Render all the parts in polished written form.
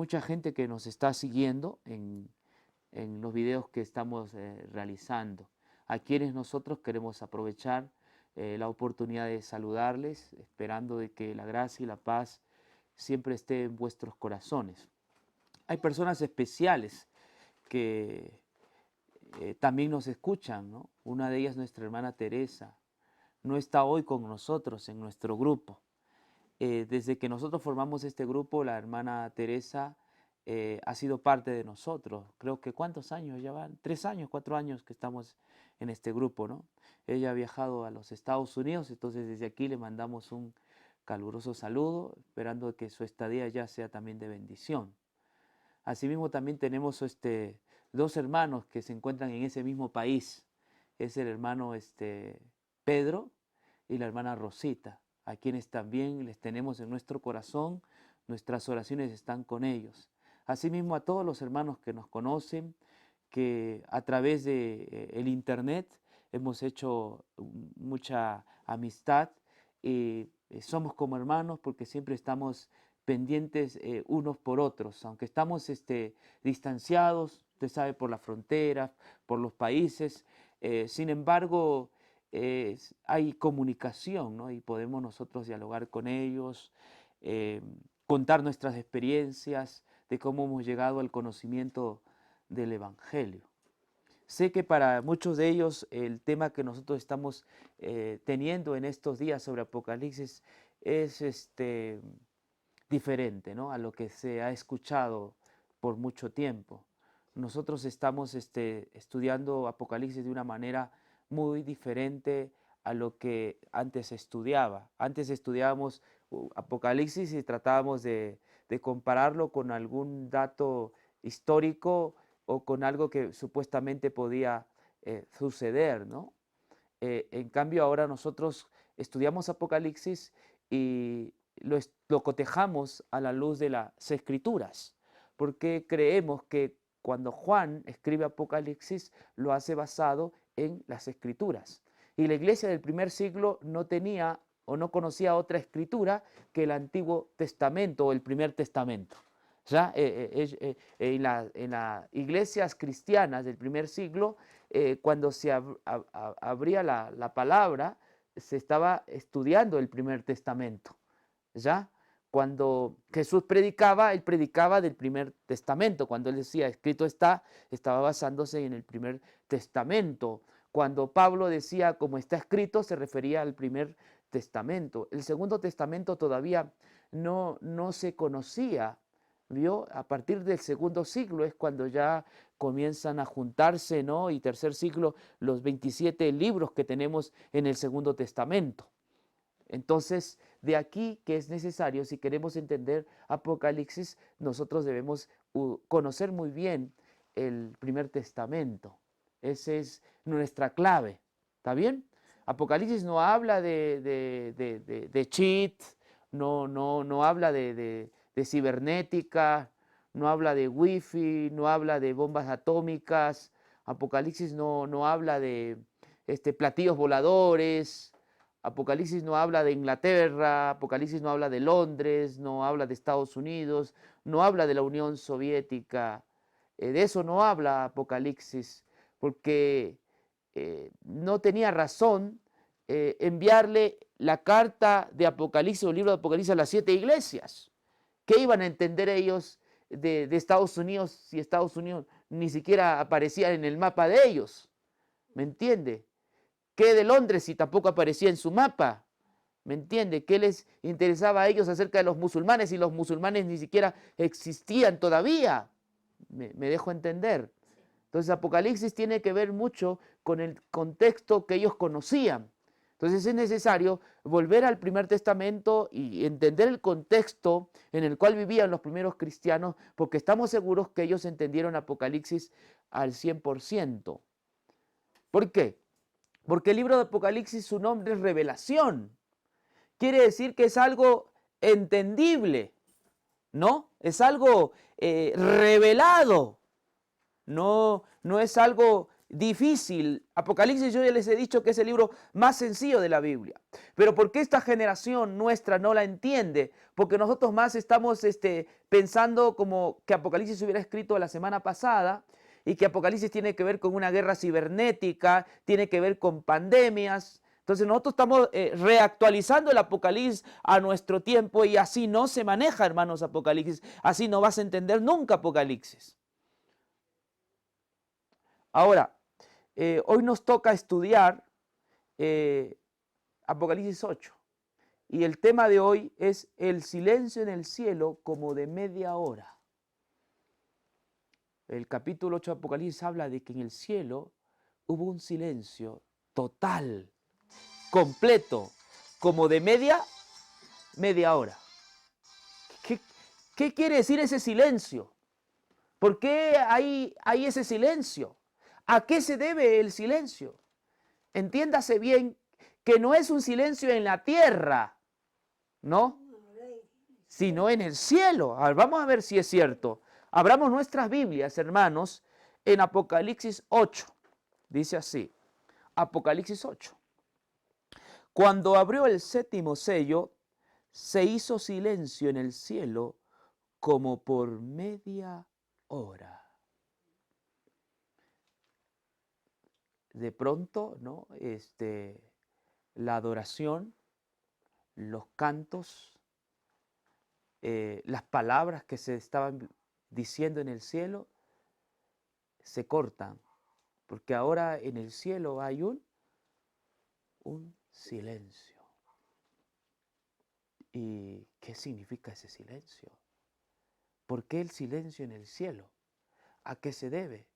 mucha gente que nos está siguiendo en los videos que estamos realizando, a quienes nosotros queremos aprovechar la oportunidad de saludarles, esperando de que la gracia y la paz siempre esté en vuestros corazones. Hay personas especiales que también nos escuchan, ¿no? Una de ellas, nuestra hermana Teresa, no está hoy con nosotros en nuestro grupo. Desde que nosotros formamos este grupo, la hermana Teresa ha sido parte de nosotros. Creo que ¿cuántos años ya van? 3 años, 4 años que estamos en este grupo, ¿no? Ella ha viajado a los Estados Unidos, entonces desde aquí le mandamos un caluroso saludo, esperando que su estadía ya sea también de bendición. Asimismo también tenemos dos hermanos que se encuentran en ese mismo país. Es el hermano Pedro y la hermana Rosita, a quienes también les tenemos en nuestro corazón, nuestras oraciones están con ellos. Asimismo a todos los hermanos que nos conocen, que a través de el internet hemos hecho mucha amistad y somos como hermanos porque siempre estamos pendientes unos por otros, aunque estamos distanciados, usted sabe, por las fronteras, por los países, sin embargo, hay comunicación, ¿no? Y podemos nosotros dialogar con ellos, eh, contar nuestras experiencias de cómo hemos llegado al conocimiento del Evangelio. Sé que para muchos de ellos el tema que nosotros estamos teniendo en estos días sobre Apocalipsis es diferente, ¿no? A lo que se ha escuchado por mucho tiempo. Nosotros estamos estudiando Apocalipsis de una manera muy diferente a lo que antes se estudiaba. Antes estudiábamos Apocalipsis y tratábamos de compararlo con algún dato histórico o con algo que supuestamente podía suceder, ¿no? En cambio ahora nosotros estudiamos Apocalipsis y lo cotejamos a la luz de las Escrituras, porque creemos que cuando Juan escribe Apocalipsis lo hace basado en las Escrituras. Y la iglesia del primer siglo no tenía o no conocía otra escritura que el Antiguo Testamento o el Primer Testamento. ¿Ya? En las iglesias cristianas del primer siglo, cuando se abría la palabra, se estaba estudiando el Primer Testamento. ¿Ya? Cuando Jesús predicaba, él predicaba del Primer Testamento. Cuando él decía, escrito está, estaba basándose en el Primer Testamento. Cuando Pablo decía, como está escrito, se refería al Primer Testamento. El Segundo Testamento todavía no se conocía. ¿Vio? A partir del segundo siglo es cuando ya comienzan a juntarse, ¿no? Y tercer siglo, los 27 libros que tenemos en el Segundo Testamento. Entonces, de aquí que es necesario, si queremos entender Apocalipsis, nosotros debemos conocer muy bien el Primer Testamento. Esa es nuestra clave. ¿Está bien? Apocalipsis no habla de cheat, no habla de cibernética, no habla de wifi, no habla de bombas atómicas. Apocalipsis no habla de platillos voladores. Apocalipsis no habla de Inglaterra, Apocalipsis no habla de Londres, no habla de Estados Unidos, no habla de la Unión Soviética. De eso no habla Apocalipsis, porque no tenía razón enviarle la carta de Apocalipsis o el libro de Apocalipsis a las 7 iglesias. ¿Qué iban a entender ellos de Estados Unidos si Estados Unidos ni siquiera aparecía en el mapa de ellos? ¿Me entiende? ¿Qué de Londres si tampoco aparecía en su mapa? ¿Me entiende? ¿Qué les interesaba a ellos acerca de los musulmanes si los musulmanes ni siquiera existían todavía? Me dejo entender. Entonces Apocalipsis tiene que ver mucho con el contexto que ellos conocían. Entonces es necesario volver al Primer Testamento y entender el contexto en el cual vivían los primeros cristianos, porque estamos seguros que ellos entendieron Apocalipsis al 100%. ¿Por qué? Porque el libro de Apocalipsis, su nombre es revelación. Quiere decir que es algo entendible, ¿no? Es algo revelado. No es algo difícil. Apocalipsis yo ya les he dicho que es el libro más sencillo de la Biblia. Pero ¿por qué esta generación nuestra no la entiende? Porque nosotros más estamos pensando como que Apocalipsis se hubiera escrito la semana pasada y que Apocalipsis tiene que ver con una guerra cibernética, tiene que ver con pandemias. Entonces nosotros estamos reactualizando el Apocalipsis a nuestro tiempo y así no se maneja, hermanos, Apocalipsis. Así no vas a entender nunca Apocalipsis. Ahora, hoy nos toca estudiar Apocalipsis 8 y el tema de hoy es el silencio en el cielo como de media hora. El capítulo 8 de Apocalipsis habla de que en el cielo hubo un silencio total, completo, como de media hora. ¿Qué quiere decir ese silencio? ¿Por qué hay ese silencio? ¿A qué se debe el silencio? Entiéndase bien que no es un silencio en la tierra, ¿no? Sino en el cielo. A ver, vamos a ver si es cierto. Abramos nuestras Biblias, hermanos, en Apocalipsis 8. Dice así, Apocalipsis 8. Cuando abrió el séptimo sello, se hizo silencio en el cielo como por media hora. De pronto, ¿no? La adoración, los cantos, las palabras que se estaban diciendo en el cielo se cortan, porque ahora en el cielo hay un silencio. ¿Y qué significa ese silencio? ¿Por qué el silencio en el cielo? ¿A qué se debe?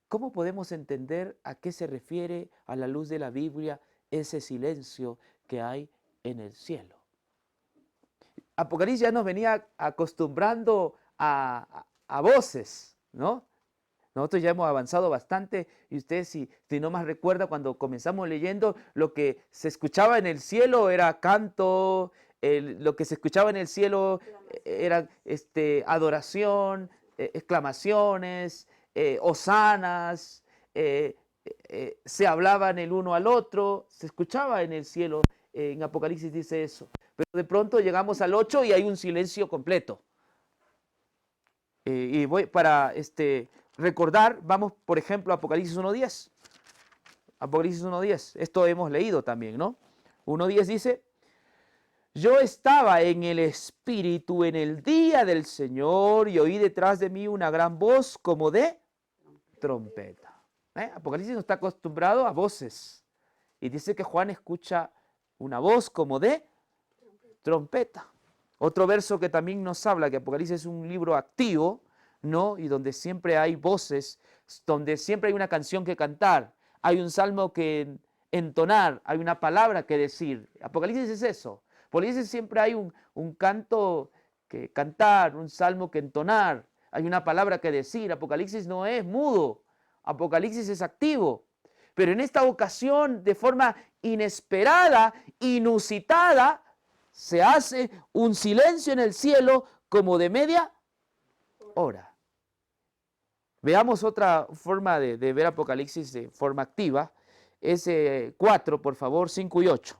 ¿Cómo podemos entender a qué se refiere a la luz de la Biblia ese silencio que hay en el cielo? Apocalipsis ya nos venía acostumbrando a voces, ¿no? Nosotros ya hemos avanzado bastante y usted si no más recuerda cuando comenzamos leyendo, lo que se escuchaba en el cielo era canto, lo que se escuchaba en el cielo era adoración, exclamaciones, hosanas, se hablaban el uno al otro, se escuchaba en el cielo, en Apocalipsis dice eso. Pero de pronto llegamos al 8 y hay un silencio completo. Y voy para recordar, vamos por ejemplo a Apocalipsis 1.10. Apocalipsis 1.10, esto hemos leído también, ¿no? 1.10 dice, yo estaba en el Espíritu en el día del Señor y oí detrás de mí una gran voz como de trompeta. Apocalipsis no está acostumbrado a voces. Y dice que Juan escucha una voz como de trompeta. Otro verso que también nos habla que Apocalipsis es un libro activo, ¿no? Y donde siempre hay voces, donde siempre hay una canción que cantar, hay un salmo que entonar, hay una palabra que decir. Apocalipsis es eso. Apocalipsis siempre hay un canto que cantar, un salmo que entonar, hay una palabra que decir. Apocalipsis no es mudo, Apocalipsis es activo. Pero en esta ocasión, de forma inesperada, inusitada, se hace un silencio en el cielo como de media hora. Veamos otra forma de ver Apocalipsis de forma activa. Es 4, por favor, 5 y 8.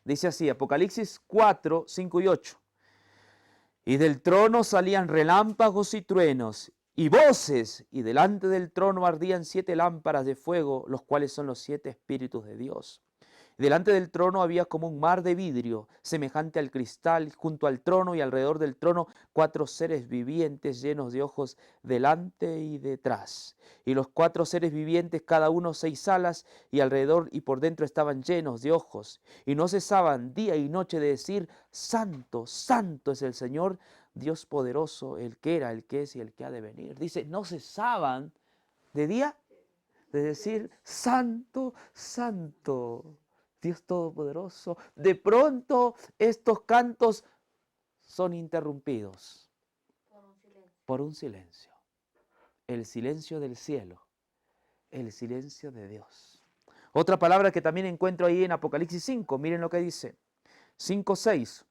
Dice así, Apocalipsis 4, 5 y 8. Y del trono salían relámpagos y truenos y voces, y delante del trono ardían 7 lámparas de fuego, los cuales son los 7 espíritus de Dios. Delante del trono había como un mar de vidrio, semejante al cristal, junto al trono y alrededor del trono 4 seres vivientes llenos de ojos delante y detrás. Y los 4 seres vivientes, cada uno 6 alas, y alrededor y por dentro estaban llenos de ojos. Y no cesaban día y noche de decir, Santo, Santo es el Señor, Dios poderoso, el que era, el que es y el que ha de venir. Dice, no cesaban de día de decir, Santo, Santo. Dios Todopoderoso. De pronto estos cantos son interrumpidos por un silencio. El silencio del cielo. El silencio de Dios. Otra palabra que también encuentro ahí en Apocalipsis 5. Miren lo que dice. 5:6.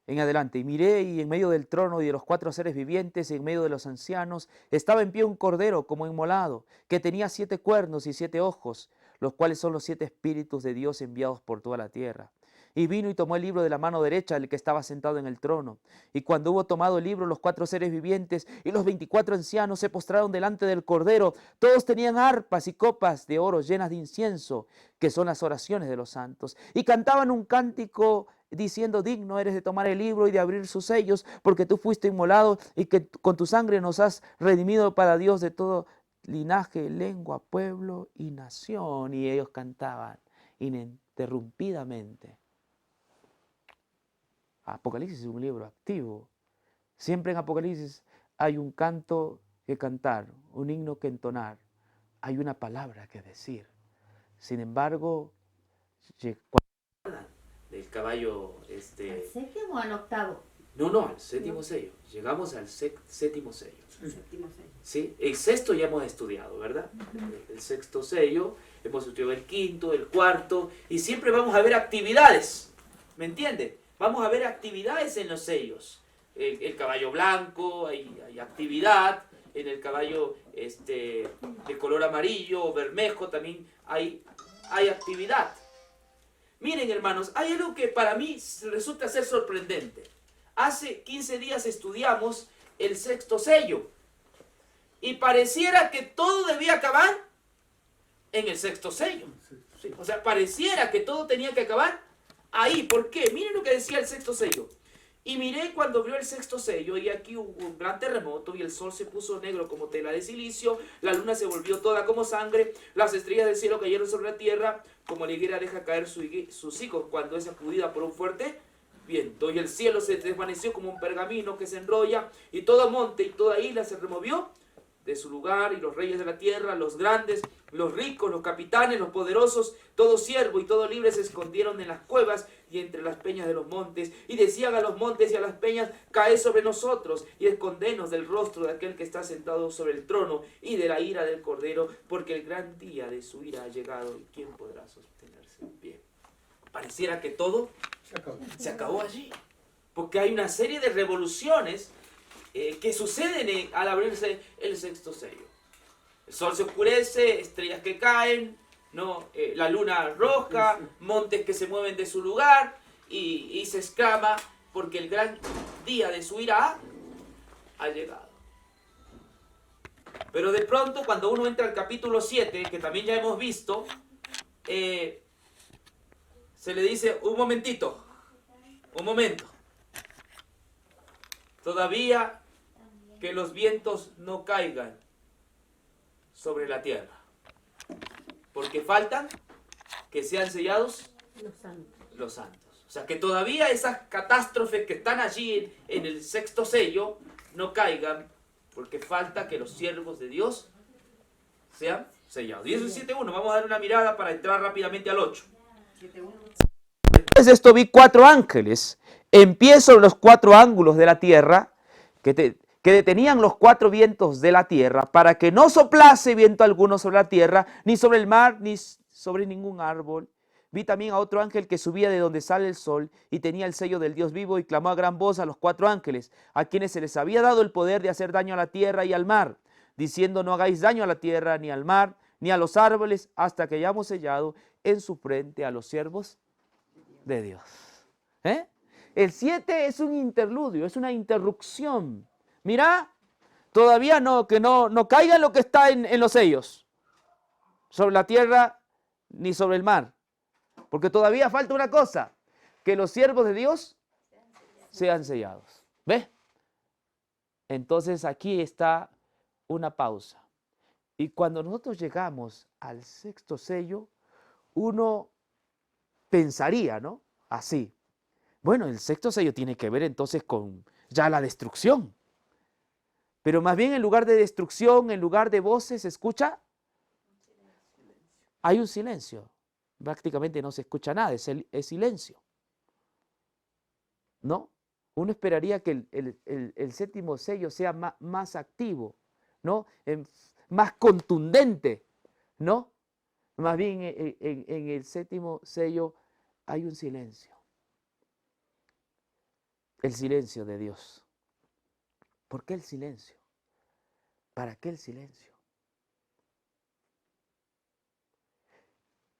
en adelante. Y miré, y en medio del trono y de los 4 seres vivientes, y en medio de los ancianos, estaba en pie un cordero como inmolado, que tenía 7 cuernos y 7 ojos, los cuales son los 7 espíritus de Dios enviados por toda la tierra. Y vino y tomó el libro de la mano derecha del que estaba sentado en el trono. Y cuando hubo tomado el libro, los 4 seres vivientes y los 24 ancianos se postraron delante del cordero. Todos tenían arpas y copas de oro llenas de incienso, que son las oraciones de los santos. Y cantaban un cántico diciendo: digno eres de tomar el libro y de abrir sus sellos, porque tú fuiste inmolado y que con tu sangre nos has redimido para Dios de todo linaje, lengua, pueblo y nación. Y ellos cantaban ininterrumpidamente. Apocalipsis es un libro activo. Siempre en Apocalipsis hay un canto que cantar, un himno que entonar, hay una palabra que decir. Sin embargo, del caballo, ¿Al séptimo o al octavo? No, al séptimo sello. Llegamos al séptimo sello. Séptimo sello. ¿Sí? El sexto ya hemos estudiado, ¿verdad? El sexto sello, hemos estudiado el quinto, el cuarto, y siempre vamos a ver actividades, ¿me entiende? Vamos a ver actividades en los sellos. El caballo blanco, hay actividad. En el caballo de color amarillo o bermejo también hay actividad. Miren, hermanos, hay algo que para mí resulta ser sorprendente. Hace 15 días estudiamos el sexto sello y pareciera que todo debía acabar en el sexto sello. ¿Sí? O sea, pareciera que todo tenía que acabar ahí. ¿Por qué? Miren lo que decía el sexto sello. Y miré cuando abrió el sexto sello, y aquí hubo un gran terremoto, y el sol se puso negro como tela de silicio, la luna se volvió toda como sangre, las estrellas del cielo cayeron sobre la tierra, como la higuera deja caer sus higos cuando es sacudida por un fuerte viento, y el cielo se desvaneció como un pergamino que se enrolla, y todo monte y toda isla se removió de su lugar, y los reyes de la tierra, los grandes, los ricos, los capitanes, los poderosos, todo siervo y todo libre se escondieron en las cuevas y entre las peñas de los montes, y decían a los montes y a las peñas: caed sobre nosotros y escondenos del rostro de aquel que está sentado sobre el trono y de la ira del Cordero, porque el gran día de su ira ha llegado, y quién podrá sostenerse en pie. Pareciera que todo se acabó allí, porque hay una serie de revoluciones que suceden al abrirse el sexto sello. El sol se oscurece, estrellas que caen, ¿no? La luna roja, montes que se mueven de su lugar, y se exclama porque el gran día de su ira ha llegado. Pero de pronto, cuando uno entra al capítulo 7, que también ya hemos visto, se le dice: un momentito, un momento. Todavía que los vientos no caigan sobre la tierra, porque faltan que sean sellados los santos. O sea, que todavía esas catástrofes que están allí en el sexto sello no caigan, porque falta que los siervos de Dios sean sellados. Y eso es 7.1. Vamos a dar una mirada para entrar rápidamente al 8. 7.1. Después de esto vi 4 ángeles en pie sobre los 4 ángulos de la tierra, que detenían los 4 vientos de la tierra, para que no soplase viento alguno sobre la tierra, ni sobre el mar, ni sobre ningún árbol. Vi también a otro ángel que subía de donde sale el sol, y tenía el sello del Dios vivo, y clamó a gran voz a los 4 ángeles, a quienes se les había dado el poder de hacer daño a la tierra y al mar, diciendo: no hagáis daño a la tierra, ni al mar, ni a los árboles, hasta que hayamos sellado en su frente a los siervos de Dios. El 7 es un interludio, es una interrupción. Mira, todavía no caiga lo que está en los sellos, sobre la tierra ni sobre el mar, porque todavía falta una cosa: que los siervos de Dios sean sellados. ¿Ves? Entonces aquí está una pausa. Y cuando nosotros llegamos al sexto sello, uno pensaría, ¿no? Así: bueno, el sexto sello tiene que ver entonces con ya la destrucción. Pero más bien, en lugar de destrucción, en lugar de voces, ¿se escucha? Hay un silencio. Prácticamente no se escucha nada, es silencio. ¿No? Uno esperaría que el séptimo sello sea más activo, ¿no? Más contundente, ¿no? Más bien en el séptimo sello hay un silencio. el silencio de Dios. ¿Por qué el silencio? ¿Para qué el silencio?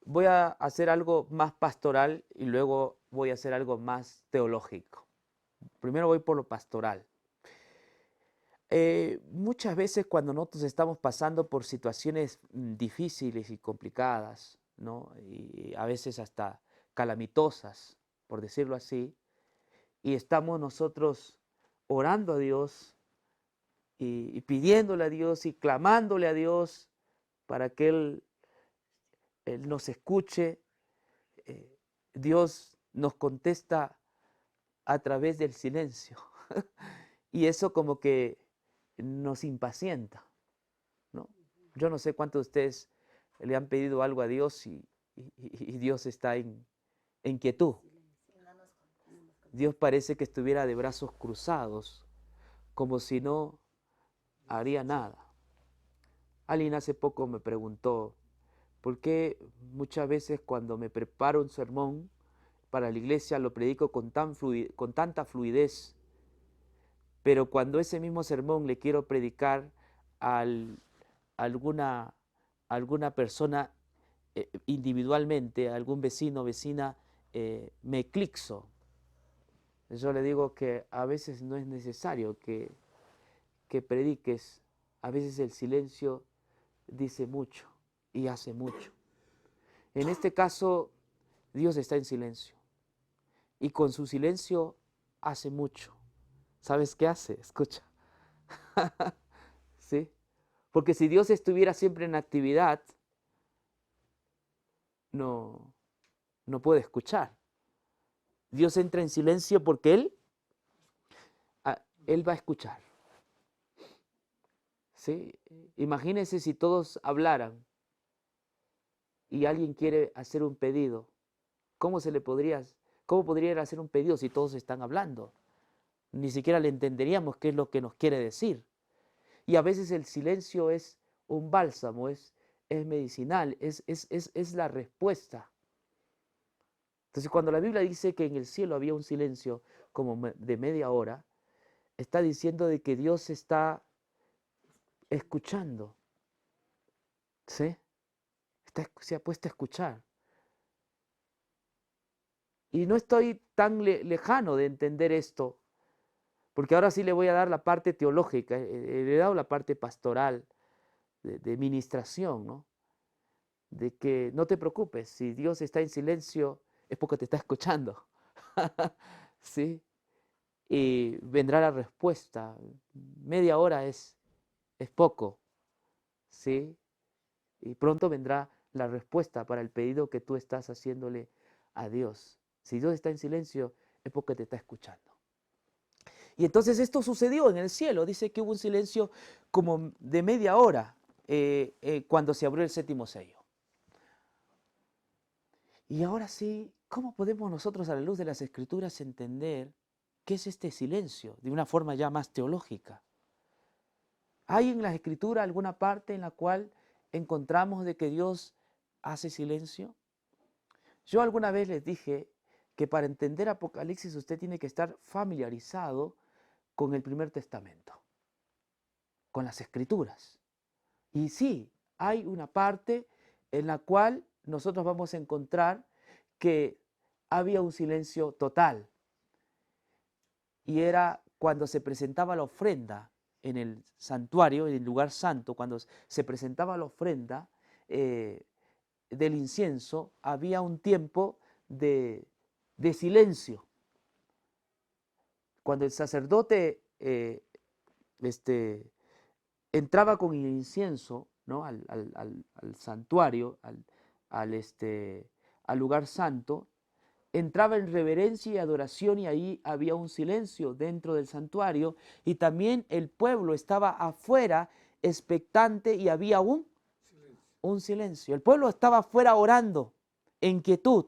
Voy a hacer algo más pastoral y luego voy a hacer algo más teológico. Primero voy por lo pastoral. Muchas veces cuando nosotros estamos pasando por situaciones difíciles y complicadas, ¿no? Y a veces hasta calamitosas, por decirlo así, y estamos nosotros orando a Dios y pidiéndole a Dios y clamándole a Dios para que Él nos escuche, Dios nos contesta a través del silencio. Y eso como que nos impacienta, ¿no? Yo no sé cuántos de ustedes le han pedido algo a Dios y Dios está en quietud. Dios parece que estuviera de brazos cruzados, como si no haría nada. Alguien hace poco me preguntó, ¿por qué muchas veces cuando me preparo un sermón para la iglesia lo predico con tanta fluidez, pero cuando ese mismo sermón le quiero predicar a alguna, alguna persona individualmente, a algún vecino o vecina, me eclipso? Yo le digo que a veces no es necesario que prediques, a veces el silencio dice mucho y hace mucho. En este caso, Dios está en silencio y con su silencio hace mucho. ¿Sabes qué hace? Escucha. ¿Sí? Porque si Dios estuviera siempre en actividad, no puede escuchar. Dios entra en silencio porque Él va a escuchar. ¿Sí? Imagínense si todos hablaran y alguien quiere hacer un pedido. ¿Cómo podría hacer un pedido si todos están hablando? Ni siquiera le entenderíamos qué es lo que nos quiere decir. Y a veces el silencio es un bálsamo, es medicinal, es la respuesta. Entonces, cuando la Biblia dice que en el cielo había un silencio como de media hora, está diciendo de que Dios está escuchando. ¿Sí? Se ha puesto a escuchar. Y no estoy tan lejano de entender esto, porque ahora sí le voy a dar la parte teológica, le he dado la parte pastoral, de ministración, ¿no? De que no te preocupes, si Dios está en silencio es porque te está escuchando. ¿Sí? Y vendrá la respuesta. Media hora es poco. ¿Sí? Y pronto vendrá la respuesta para el pedido que tú estás haciéndole a Dios. Si Dios está en silencio es porque te está escuchando. Y entonces esto sucedió en el cielo. Dice que hubo un silencio como de media hora cuando se abrió el séptimo sello. Y ahora sí, ¿cómo podemos nosotros a la luz de las Escrituras entender qué es este silencio de una forma ya más teológica? ¿Hay en las Escrituras alguna parte en la cual encontramos de que Dios hace silencio? Yo alguna vez les dije que para entender Apocalipsis usted tiene que estar familiarizado con el Primer Testamento, con las Escrituras. Y sí, hay una parte en la cual nosotros vamos a encontrar que había un silencio total. Y era cuando se presentaba la ofrenda en el santuario, en el lugar santo, cuando se presentaba la ofrenda del incienso, había un tiempo de silencio. Cuando el sacerdote entraba con el incienso, ¿no? al santuario, al lugar santo, entraba en reverencia y adoración y ahí había un silencio dentro del santuario y también el pueblo estaba afuera expectante y había un silencio. El pueblo estaba afuera orando en quietud,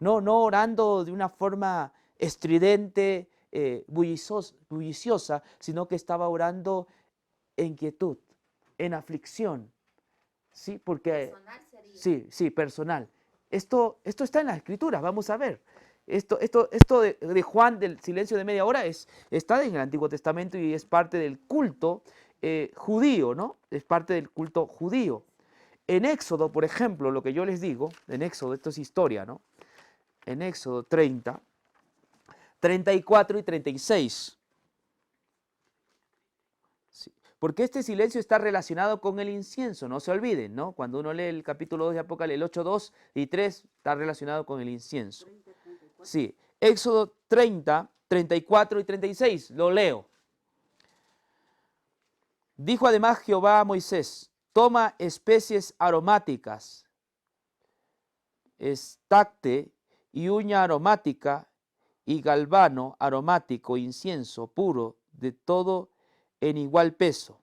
no orando de una forma estridente, bulliciosa, sino que estaba orando en quietud, en aflicción. Sí, porque Personal sería. sí, personal. Esto está en las Escrituras, vamos a ver. Esto de Juan, del silencio de media hora, está en el Antiguo Testamento y es parte del culto judío, ¿no? Es parte del culto judío. En Éxodo, por ejemplo, lo que yo les digo, en Éxodo, esto es historia, ¿no? En Éxodo 30, 34 y 36. Sí, porque este silencio está relacionado con el incienso, no se olviden, ¿no? Cuando uno lee el capítulo 2 de Apocalipsis, el 8, 2 y 3, está relacionado con el incienso. Sí, Éxodo 30, 34 y 36, lo leo. Dijo además Jehová a Moisés, toma especies aromáticas, estacte y uña aromática y galvano aromático, incienso puro, de todo en igual peso.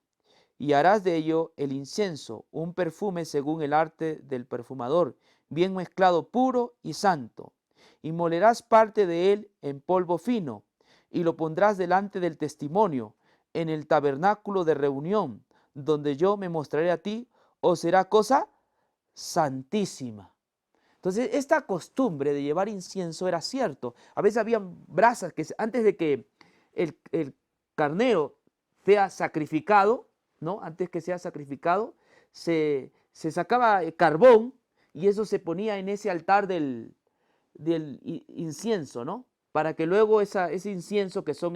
Y harás de ello el incienso, un perfume según el arte del perfumador, bien mezclado, puro y santo. Y molerás parte de él en polvo fino, y lo pondrás delante del testimonio, en el tabernáculo de reunión, donde yo me mostraré a ti, o será cosa santísima. Entonces, esta costumbre de llevar incienso era cierto. A veces habían brasas que antes de que el carnero sea sacrificado, ¿no? Antes que sea sacrificado, se sacaba carbón y eso se ponía en ese altar del incienso, ¿no? Para que luego ese incienso, que son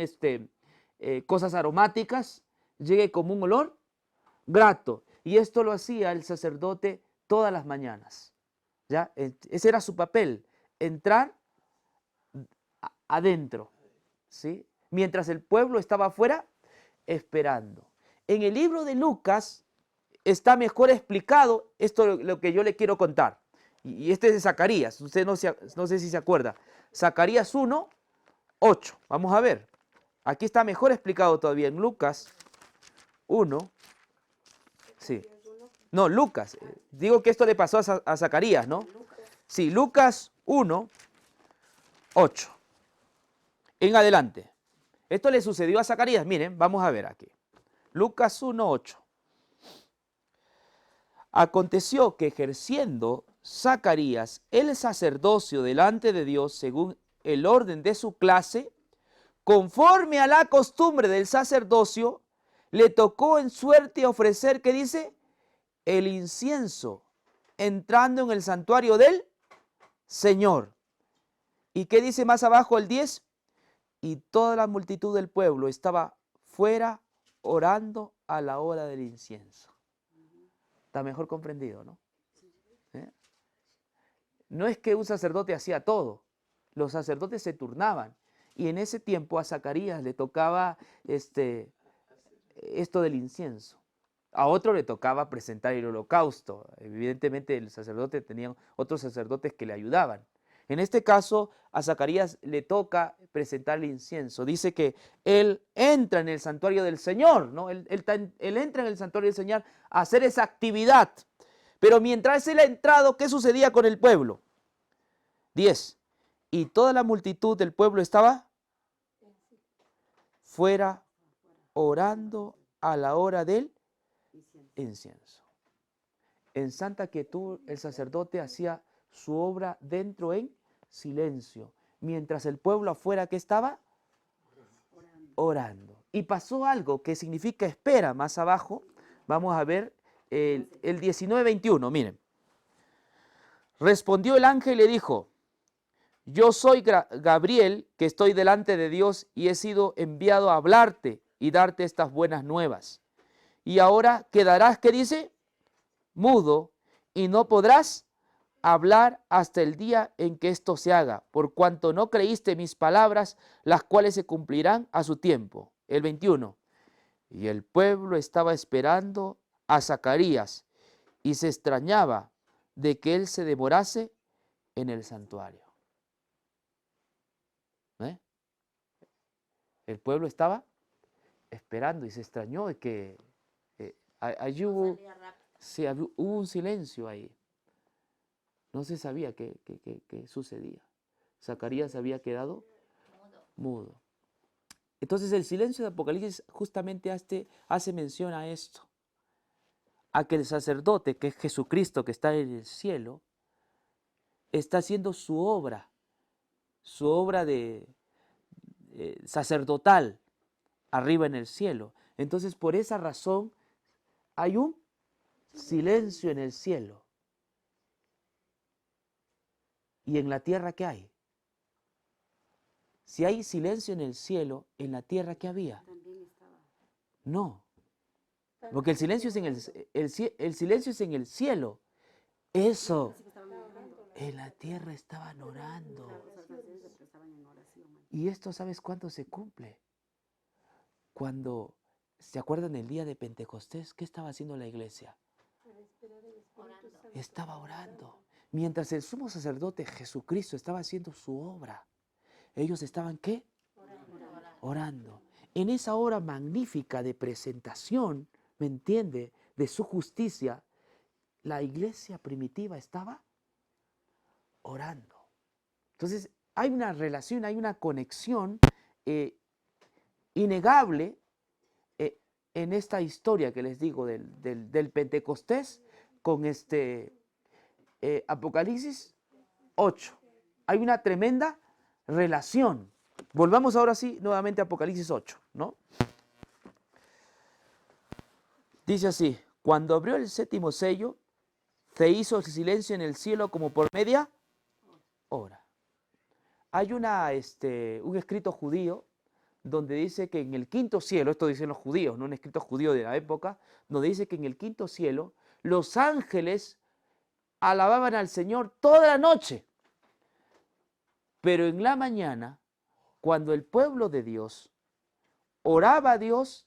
cosas aromáticas, llegue como un olor grato. Y esto lo hacía el sacerdote todas las mañanas. ¿Ya? Ese era su papel, entrar adentro, ¿sí? Mientras el pueblo estaba afuera esperando. En el libro de Lucas está mejor explicado esto lo que yo le quiero contar. Y este es de Zacarías, usted no sé si se acuerda. Zacarías 1, 8. Vamos a ver. Aquí está mejor explicado todavía en Lucas 1. Sí. No, Lucas. Digo que esto le pasó a Zacarías, ¿no? Sí, Lucas 1, 8. En adelante. Esto le sucedió a Zacarías. Miren, vamos a ver aquí. Lucas 1, 8. Aconteció que ejerciendo Zacarías el sacerdocio delante de Dios según el orden de su clase, conforme a la costumbre del sacerdocio, le tocó en suerte ofrecer, ¿qué dice? El incienso, entrando en el santuario del Señor. ¿Y qué dice más abajo el 10? Y toda la multitud del pueblo estaba fuera orando a la hora del incienso. Está mejor comprendido, ¿no? ¿Eh? No es que un sacerdote hacía todo, los sacerdotes se turnaban. Y en ese tiempo a Zacarías le tocaba esto del incienso. A otro le tocaba presentar el holocausto. Evidentemente el sacerdote tenía otros sacerdotes que le ayudaban. En este caso, a Zacarías le toca presentar el incienso. Dice que él entra en el santuario del Señor, ¿no? Él entra en el santuario del Señor a hacer esa actividad. Pero mientras él ha entrado, ¿qué sucedía con el pueblo? 10. Y toda la multitud del pueblo estaba fuera orando a la hora del incienso. En santa quietud el sacerdote hacía su obra dentro en silencio, mientras el pueblo afuera que estaba orando. Y pasó algo que significa espera más abajo. Vamos a ver el 19-21, miren. Respondió el ángel y le dijo, yo soy Gabriel, que estoy delante de Dios y he sido enviado a hablarte y darte estas buenas nuevas. Y ahora quedarás, ¿qué dice? Mudo, y no podrás hablar hasta el día en que esto se haga, por cuanto no creíste mis palabras, las cuales se cumplirán a su tiempo. El 21. Y el pueblo estaba esperando a Zacarías y se extrañaba de que él se demorase en el santuario. ¿Eh? El pueblo estaba esperando y se extrañó de que allí hubo, sí, hubo un silencio ahí. No se sabía qué sucedía. Zacarías había quedado mudo. Entonces el silencio de Apocalipsis justamente hace mención a esto. A que el sacerdote, que es Jesucristo que está en el cielo, está haciendo su obra su obra de sacerdotal arriba en el cielo. Entonces, por esa razón, hay un silencio en el cielo. ¿Y en la tierra qué hay? Si hay silencio en el cielo, ¿en la tierra qué había? No, porque el silencio es en el silencio es en el cielo. Eso, en la tierra estaban orando. Y esto, ¿sabes cuándo se cumple? Cuando, ¿se acuerdan el día de Pentecostés? ¿Qué estaba haciendo la iglesia? Estaba orando. Mientras el sumo sacerdote Jesucristo estaba haciendo su obra, ellos estaban, ¿qué? Orando. En esa hora magnífica de presentación, ¿me entiende?, de su justicia, la iglesia primitiva estaba orando. Entonces, hay una relación, hay una conexión innegable en esta historia que les digo del Pentecostés con Apocalipsis 8. Hay una tremenda relación. Volvamos ahora sí nuevamente a Apocalipsis 8, ¿no? Dice así: cuando abrió el séptimo sello, se hizo el silencio en el cielo como por media hora. Hay un escrito judío donde dice que en el quinto cielo, esto dicen los judíos, no un escrito judío de la época, donde dice que en el quinto cielo los ángeles alababan al Señor toda la noche. Pero en la mañana, cuando el pueblo de Dios oraba a Dios,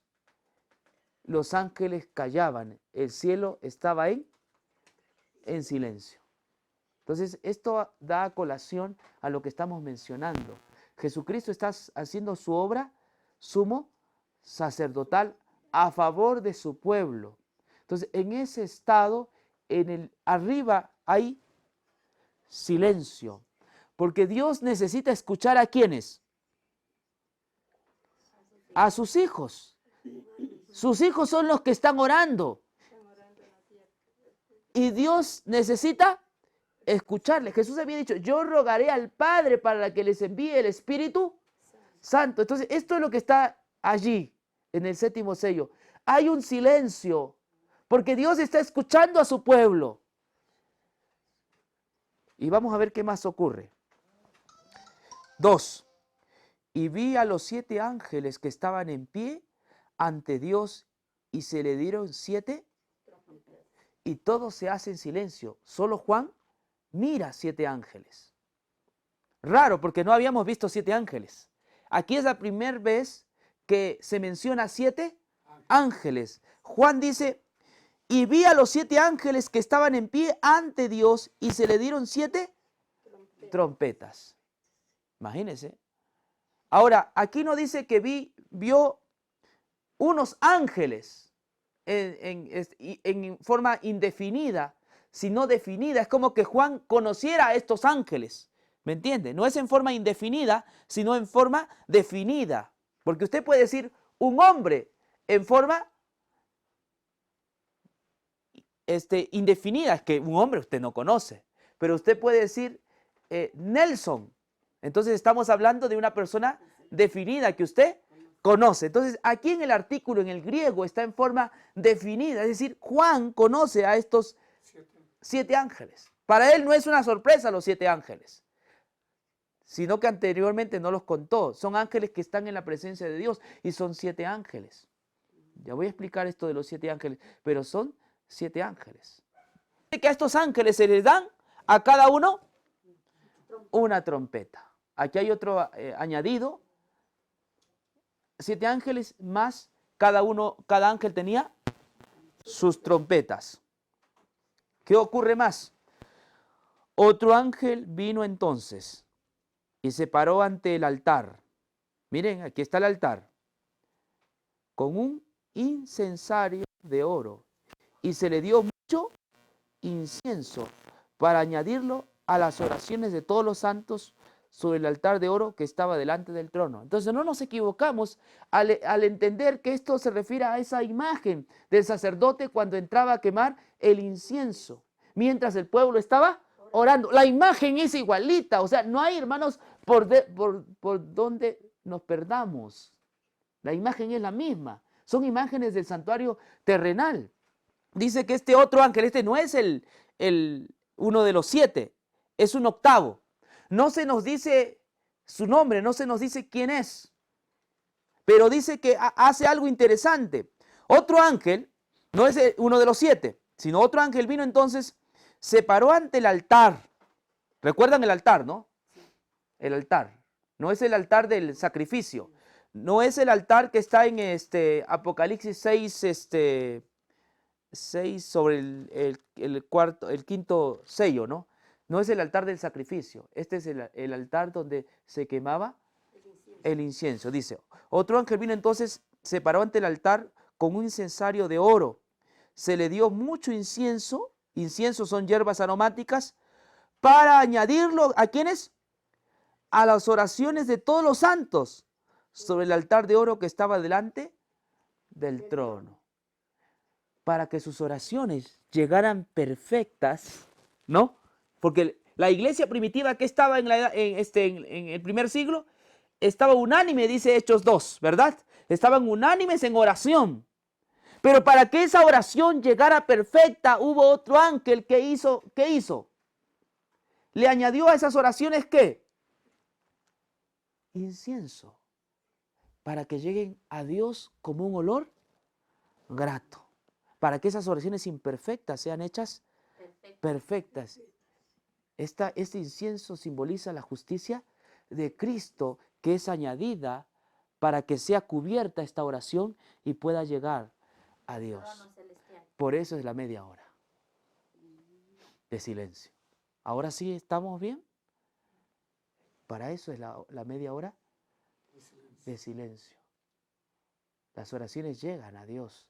los ángeles callaban, el cielo estaba en silencio. Entonces, esto da a colación a lo que estamos mencionando. Jesucristo está haciendo su obra sumo sacerdotal a favor de su pueblo. Entonces, en ese estado, arriba hay silencio, porque Dios necesita escuchar a ¿quiénes? A sus hijos. Sus hijos son los que están orando. Y Dios necesita escucharles. Jesús había dicho: yo rogaré al Padre para que les envíe el Espíritu Santo. Entonces, esto es lo que está allí, en el séptimo sello. Hay un silencio, porque Dios está escuchando a su pueblo. Y vamos a ver qué más ocurre. 2. Y vi a los 7 ángeles que estaban en pie ante Dios, y se le dieron 7, y todos se hacen silencio. Solo Juan mira 7 ángeles. Raro, porque no habíamos visto 7 ángeles. Aquí es la primera vez que se menciona 7 ángeles. Juan dice: y vi a los 7 ángeles que estaban en pie ante Dios, y se le dieron 7 trompetas. Imagínense. Ahora, aquí no dice que vio unos ángeles en forma indefinida, sino definida. Es como que Juan conociera a estos ángeles. ¿Me entiende? No es en forma indefinida, sino en forma definida. Porque usted puede decir un hombre en forma indefinida. Es que un hombre usted no conoce. Pero usted puede decir Nelson. Entonces estamos hablando de una persona definida que usted conoce. Entonces aquí en el artículo, en el griego, está en forma definida. Es decir, Juan conoce a estos 7 ángeles. Para él no es una sorpresa los 7 ángeles, sino que anteriormente no los contó. Son ángeles que están en la presencia de Dios, y son 7 ángeles. Ya voy a explicar esto de los 7 ángeles, pero son 7 ángeles. Que a estos ángeles se les dan a cada uno una trompeta. Aquí hay otro añadido: 7 ángeles más cada ángel tenía sus trompetas. ¿Qué ocurre más? Otro ángel vino entonces y se paró ante el altar. Miren, aquí está el altar, con un incensario de oro, y se le dio mucho incienso para añadirlo a las oraciones de todos los santos sobre el altar de oro que estaba delante del trono. Entonces no nos equivocamos al entender que esto se refiere a esa imagen del sacerdote cuando entraba a quemar el incienso, mientras el pueblo estaba orando. La imagen es igualita, o sea, no hay, hermanos, por donde nos perdamos. La imagen es la misma. Son imágenes del santuario terrenal. Dice que este otro ángel, este no es uno de los 7, es un octavo. No se nos dice su nombre, no se nos dice quién es. Pero dice que hace algo interesante. Otro ángel, no es uno de los 7, sino otro ángel vino entonces, se paró ante el altar. ¿Recuerdan el altar, no? El altar. No es el altar del sacrificio. No es el altar que está en Apocalipsis 6 sobre el quinto sello, ¿no? No es el altar del sacrificio. Este es el altar donde se quemaba el incienso. Dice, otro ángel vino entonces, se paró ante el altar con un incensario de oro. Se le dio mucho incienso. Incienso son hierbas aromáticas para añadirlo, ¿a quiénes? A las oraciones de todos los santos sobre el altar de oro que estaba delante del trono. Para que sus oraciones llegaran perfectas, ¿no? Porque la iglesia primitiva que estaba en el primer siglo estaba unánime, dice Hechos 2, ¿verdad? Estaban unánimes en oración. Pero para que esa oración llegara perfecta, hubo otro ángel que hizo, ¿qué hizo? Le añadió a esas oraciones, ¿qué? Incienso. Para que lleguen a Dios como un olor grato. Para que esas oraciones imperfectas sean hechas perfectas. Este incienso simboliza la justicia de Cristo que es añadida para que sea cubierta esta oración y pueda llegar a Dios. Por eso es la media hora de silencio. ¿Ahora sí estamos bien? Para eso es la media hora de silencio. Las oraciones llegan a Dios,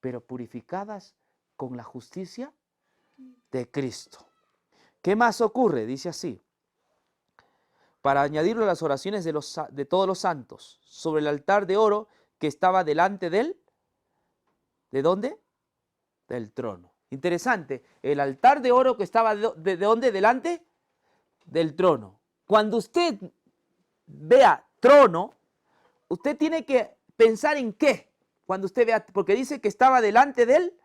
pero purificadas con la justicia de Cristo. ¿Qué más ocurre? Dice así. Para añadirlo a las oraciones de todos los santos, sobre el altar de oro que estaba delante de él. ¿De dónde? Del trono. Interesante. El altar de oro que estaba ¿de dónde? Delante del trono. Cuando usted vea trono, usted tiene que pensar en qué. Cuando usted vea, porque dice que estaba delante de él,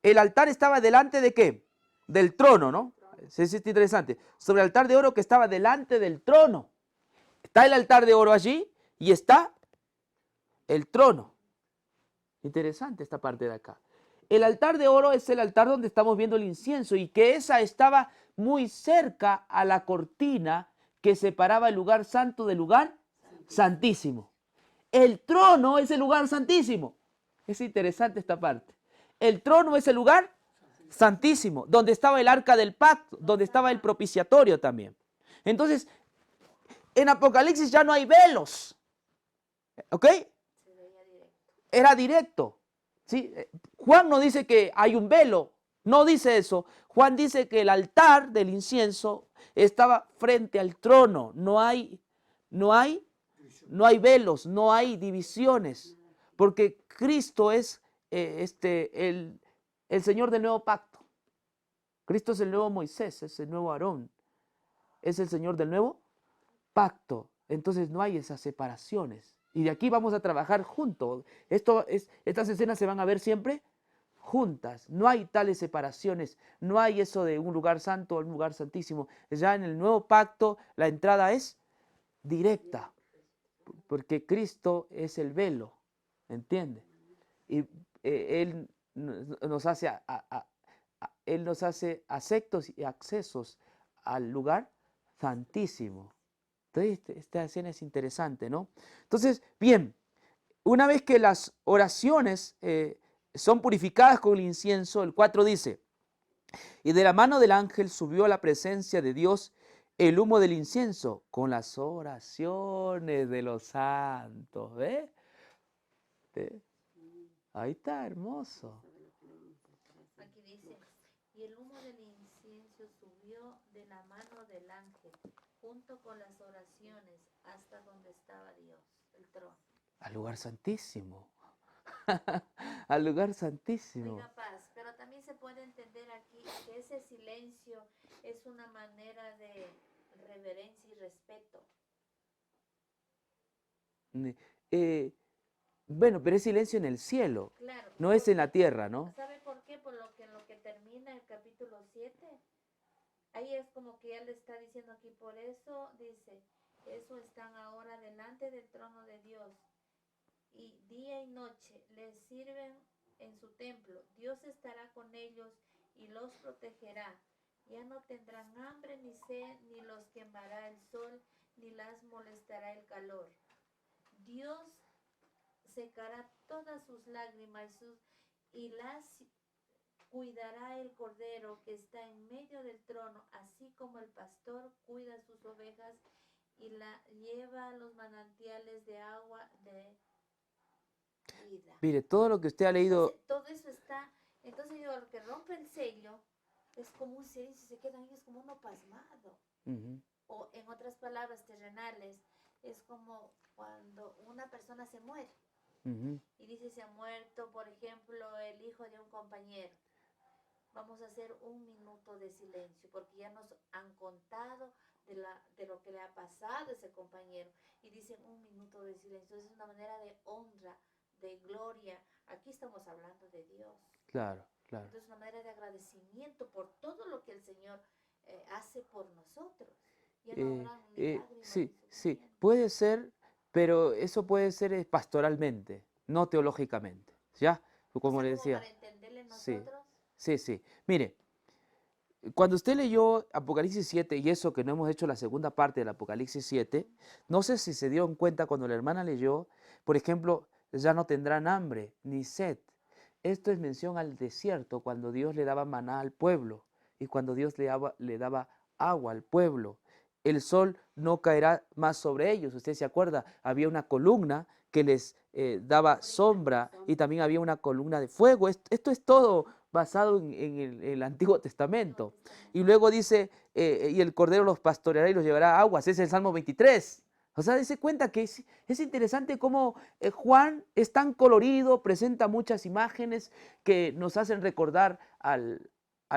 el altar estaba delante de qué? Del trono, ¿no? Sí, es interesante. Sobre el altar de oro que estaba delante del trono. Está el altar de oro allí y está el trono. Interesante esta parte de acá. El altar de oro es el altar donde estamos viendo el incienso y que esa estaba muy cerca a la cortina que separaba el lugar santo del lugar santísimo. El trono es el lugar santísimo. Es interesante esta parte. El trono es el lugar santísimo, donde estaba el arca del pacto, donde estaba el propiciatorio también. Entonces, en Apocalipsis ya no hay velos. ¿Ok? Era directo. ¿Sí? Juan no dice que hay un velo, no dice eso. Juan dice que el altar del incienso estaba frente al trono. No hay velos, no hay divisiones, porque Cristo es el Señor del nuevo pacto. Cristo es el nuevo Moisés, es el nuevo Aarón, es el Señor del nuevo pacto. Entonces no hay esas separaciones. Y de aquí vamos a trabajar juntos. Estas escenas se van a ver siempre juntas. No hay tales separaciones. No hay eso de un lugar santo o un lugar santísimo. Ya en el nuevo pacto la entrada es directa. Porque Cristo es el velo. ¿Entiende? Y Él nos hace aceptos y accesos al lugar santísimo. Entonces, esta escena es interesante, ¿no? Entonces, bien, una vez que las oraciones son purificadas con el incienso, el 4 dice, y de la mano del ángel subió a la presencia de Dios el humo del incienso con las oraciones de los santos. ¿Ve? Ahí está, hermoso. Aquí dice, y el humo del incienso subió de la mano del ángel, junto con las oraciones, hasta donde estaba Dios, el trono. Al lugar santísimo. Al lugar santísimo. Tenga paz, pero también se puede entender aquí que ese silencio es una manera de reverencia y respeto. Bueno, pero es silencio en el cielo, Claro. no es en la porque- tierra, ¿no? ¿Sabe por qué? Por lo que termina el capítulo 7. Ahí es como que él está diciendo aquí, por eso dice, eso están ahora delante del trono de Dios y día y noche les sirven en su templo. Dios estará con ellos y los protegerá. Ya no tendrán hambre ni sed, ni los quemará el sol, ni las molestará el calor. Dios secará todas sus lágrimas y las cuidará el cordero que está en medio del trono, así como el pastor cuida sus ovejas y la lleva a los manantiales de agua de vida. Mire, todo lo que usted ha leído, Entonces, todo eso está, entonces digo, lo que rompe el sello es como un silencio, se quedan ellos como uno pasmado. ujú, O en otras palabras terrenales, es como cuando una persona se muere ujú, y dice se ha muerto, por ejemplo, el hijo de un compañero. Vamos a hacer un minuto de silencio porque ya nos han contado de lo que le ha pasado a ese compañero y dicen un minuto de silencio. Es una manera de honra, de gloria. Aquí estamos hablando de Dios. claro, claro. Entonces, una manera de agradecimiento por todo lo que el Señor hace por nosotros. Ya no habrá ni lágrimas ni Sí, sí, sufrimiento. puede ser, pero eso puede ser pastoralmente, no teológicamente, ¿ya? O Como sea, le como decía, para entenderle sí, nosotros. sí, sí. Mire, cuando usted leyó Apocalipsis 7 y eso que no hemos hecho la segunda parte del Apocalipsis 7, no sé si se dieron cuenta cuando la hermana leyó, por ejemplo, ya no tendrán hambre ni sed. Esto es mención al desierto, cuando Dios le daba maná al pueblo y cuando Dios le daba agua al pueblo. El sol no caerá más sobre ellos. Usted se acuerda, había una columna que les daba sombra y también había una columna de fuego. Esto es todo basado en el Antiguo Testamento. Y luego dice, y el Cordero los pastoreará y los llevará a aguas. Ese es el Salmo 23. O sea, dése cuenta que es interesante cómo Juan es tan colorido, presenta muchas imágenes que nos hacen recordar al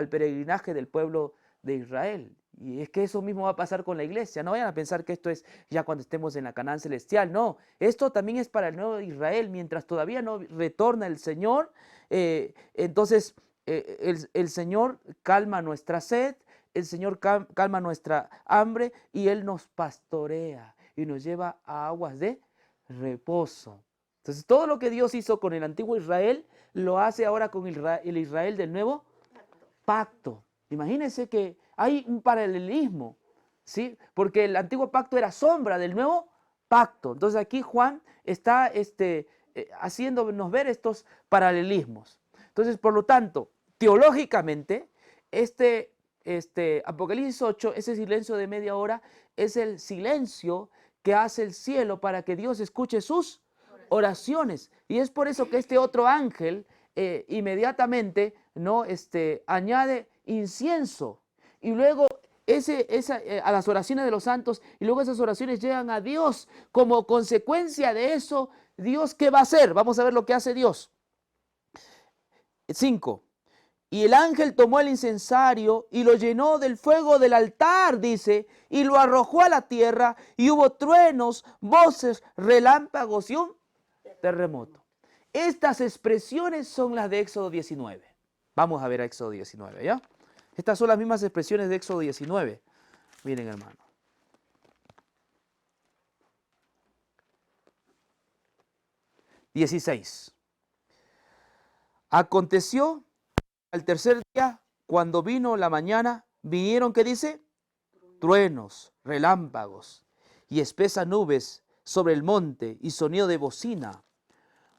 peregrinaje del pueblo de Israel. Y es que eso mismo va a pasar con la iglesia. No vayan a pensar que esto es ya cuando estemos en la Canaán celestial. No, esto también es para el nuevo Israel. Mientras todavía no retorna el Señor, entonces el Señor calma nuestra sed, el Señor calma nuestra hambre y Él nos pastorea y nos lleva a aguas de reposo. Entonces todo lo que Dios hizo con el antiguo Israel, lo hace ahora con el Israel del nuevo pacto. Imagínense que hay un paralelismo, ¿sí? Porque el antiguo pacto era sombra del nuevo pacto. Entonces aquí Juan está haciéndonos ver estos paralelismos. Entonces, por lo tanto, teológicamente, Apocalipsis 8, ese silencio de media hora, es el silencio que hace el cielo para que Dios escuche sus oraciones. Y es por eso que este otro ángel inmediatamente no añade incienso y luego a las oraciones de los santos y luego esas oraciones llegan a Dios. Como consecuencia de eso, Dios, ¿qué va a hacer? Vamos a ver lo que hace Dios. 5. Y el ángel tomó el incensario y lo llenó del fuego del altar, dice, y lo arrojó a la tierra, y hubo truenos, voces, relámpagos y un terremoto. Estas expresiones son las de Éxodo 19. Vamos a ver a Éxodo 19, ¿ya? Estas son las mismas expresiones de Éxodo 19. Miren, hermano. (16) Aconteció al tercer día, cuando vino la mañana, vinieron, ¿qué dice? Truenos, relámpagos y espesas nubes sobre el monte y sonido de bocina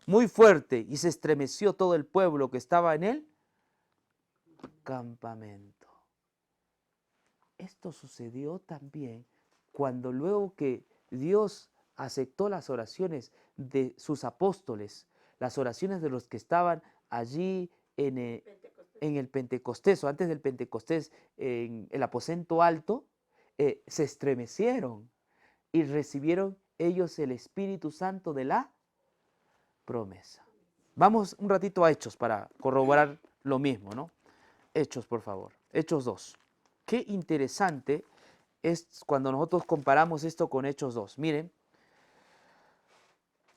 muy fuerte, y se estremeció todo el pueblo que estaba en el campamento. Esto sucedió también cuando luego que Dios aceptó las oraciones de sus apóstoles, las oraciones de los que estaban allí en el Pentecostés o antes del Pentecostés, en el aposento alto, se estremecieron y recibieron ellos el Espíritu Santo de la promesa. Vamos un ratito a Hechos para corroborar lo mismo, ¿no? Hechos, por favor. Hechos 2. Qué interesante es cuando nosotros comparamos esto con Hechos 2. Miren,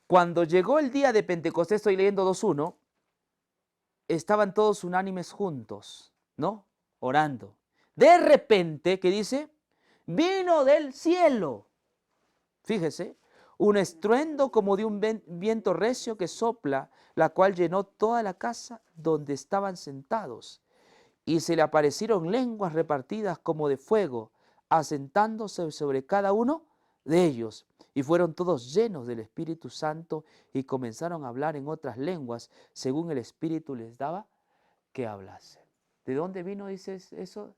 cuando llegó el día de Pentecostés, estoy leyendo 2:1, estaban todos unánimes juntos, ¿no? Orando. De repente, ¿qué dice? Vino del cielo. Fíjese, un estruendo como de un viento recio que sopla, la cual llenó toda la casa donde estaban sentados. Y se le aparecieron lenguas repartidas como de fuego, asentándose sobre cada uno de ellos. Y fueron todos llenos del Espíritu Santo y comenzaron a hablar en otras lenguas, según el Espíritu les daba que hablasen. ¿De dónde vino, dices eso?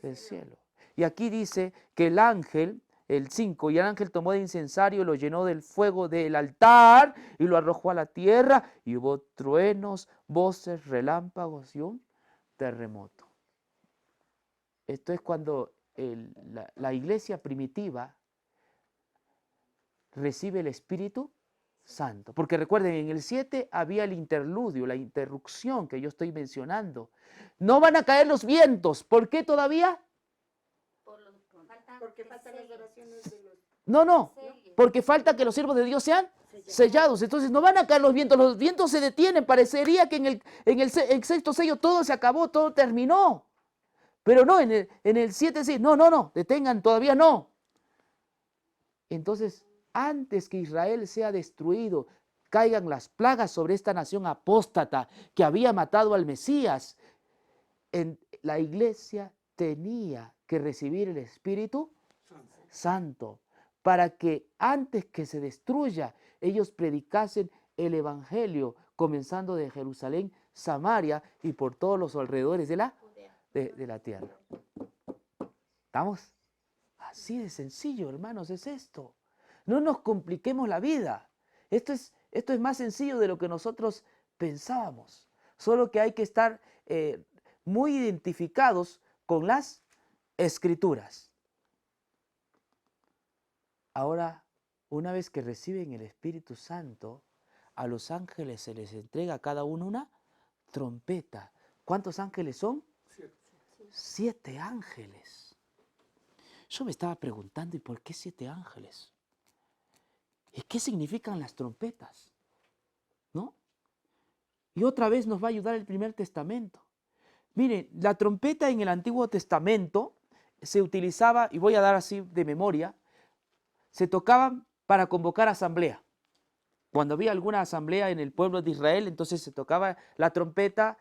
Del cielo. Y aquí dice que el ángel, el 5, y el ángel tomó de incensario y lo llenó del fuego del altar y lo arrojó a la tierra, y hubo truenos, voces, relámpagos y un terremoto. Esto es cuando la iglesia primitiva recibe el Espíritu Santo. Porque recuerden, en el 7 había el interludio, la interrupción que yo estoy mencionando. No van a caer los vientos. ¿Por qué todavía? Porque faltan las oraciones de los... No, porque falta que los siervos de Dios sean sellados. Entonces no van a caer los vientos se detienen. Parecería que en el sexto sello todo se acabó, todo terminó. Pero no, en el 7 sí, no, detengan, todavía no. Entonces, antes que Israel sea destruido, caigan las plagas sobre esta nación apóstata que había matado al Mesías, la iglesia tenía que recibir el Espíritu Santo para que antes que se destruya, ellos predicasen el Evangelio, comenzando de Jerusalén, Samaria y por todos los alrededores de la tierra. ¿Estamos? Así de sencillo, hermanos, es esto. No nos compliquemos la vida. Esto es más sencillo de lo que nosotros pensábamos. Solo que hay que estar muy identificados con las Escrituras. Ahora, una vez que reciben el Espíritu Santo, a los ángeles se les entrega a cada uno una trompeta. ¿Cuántos ángeles son? 7 ángeles. Yo me estaba preguntando, ¿y por qué 7 ángeles? ¿Y qué significan las trompetas? ¿No? Y otra vez nos va a ayudar el Primer Testamento. Miren, la trompeta en el Antiguo Testamento se utilizaba, y voy a dar así de memoria, se tocaban para convocar asamblea. Cuando había alguna asamblea en el pueblo de Israel, entonces se tocaba la trompeta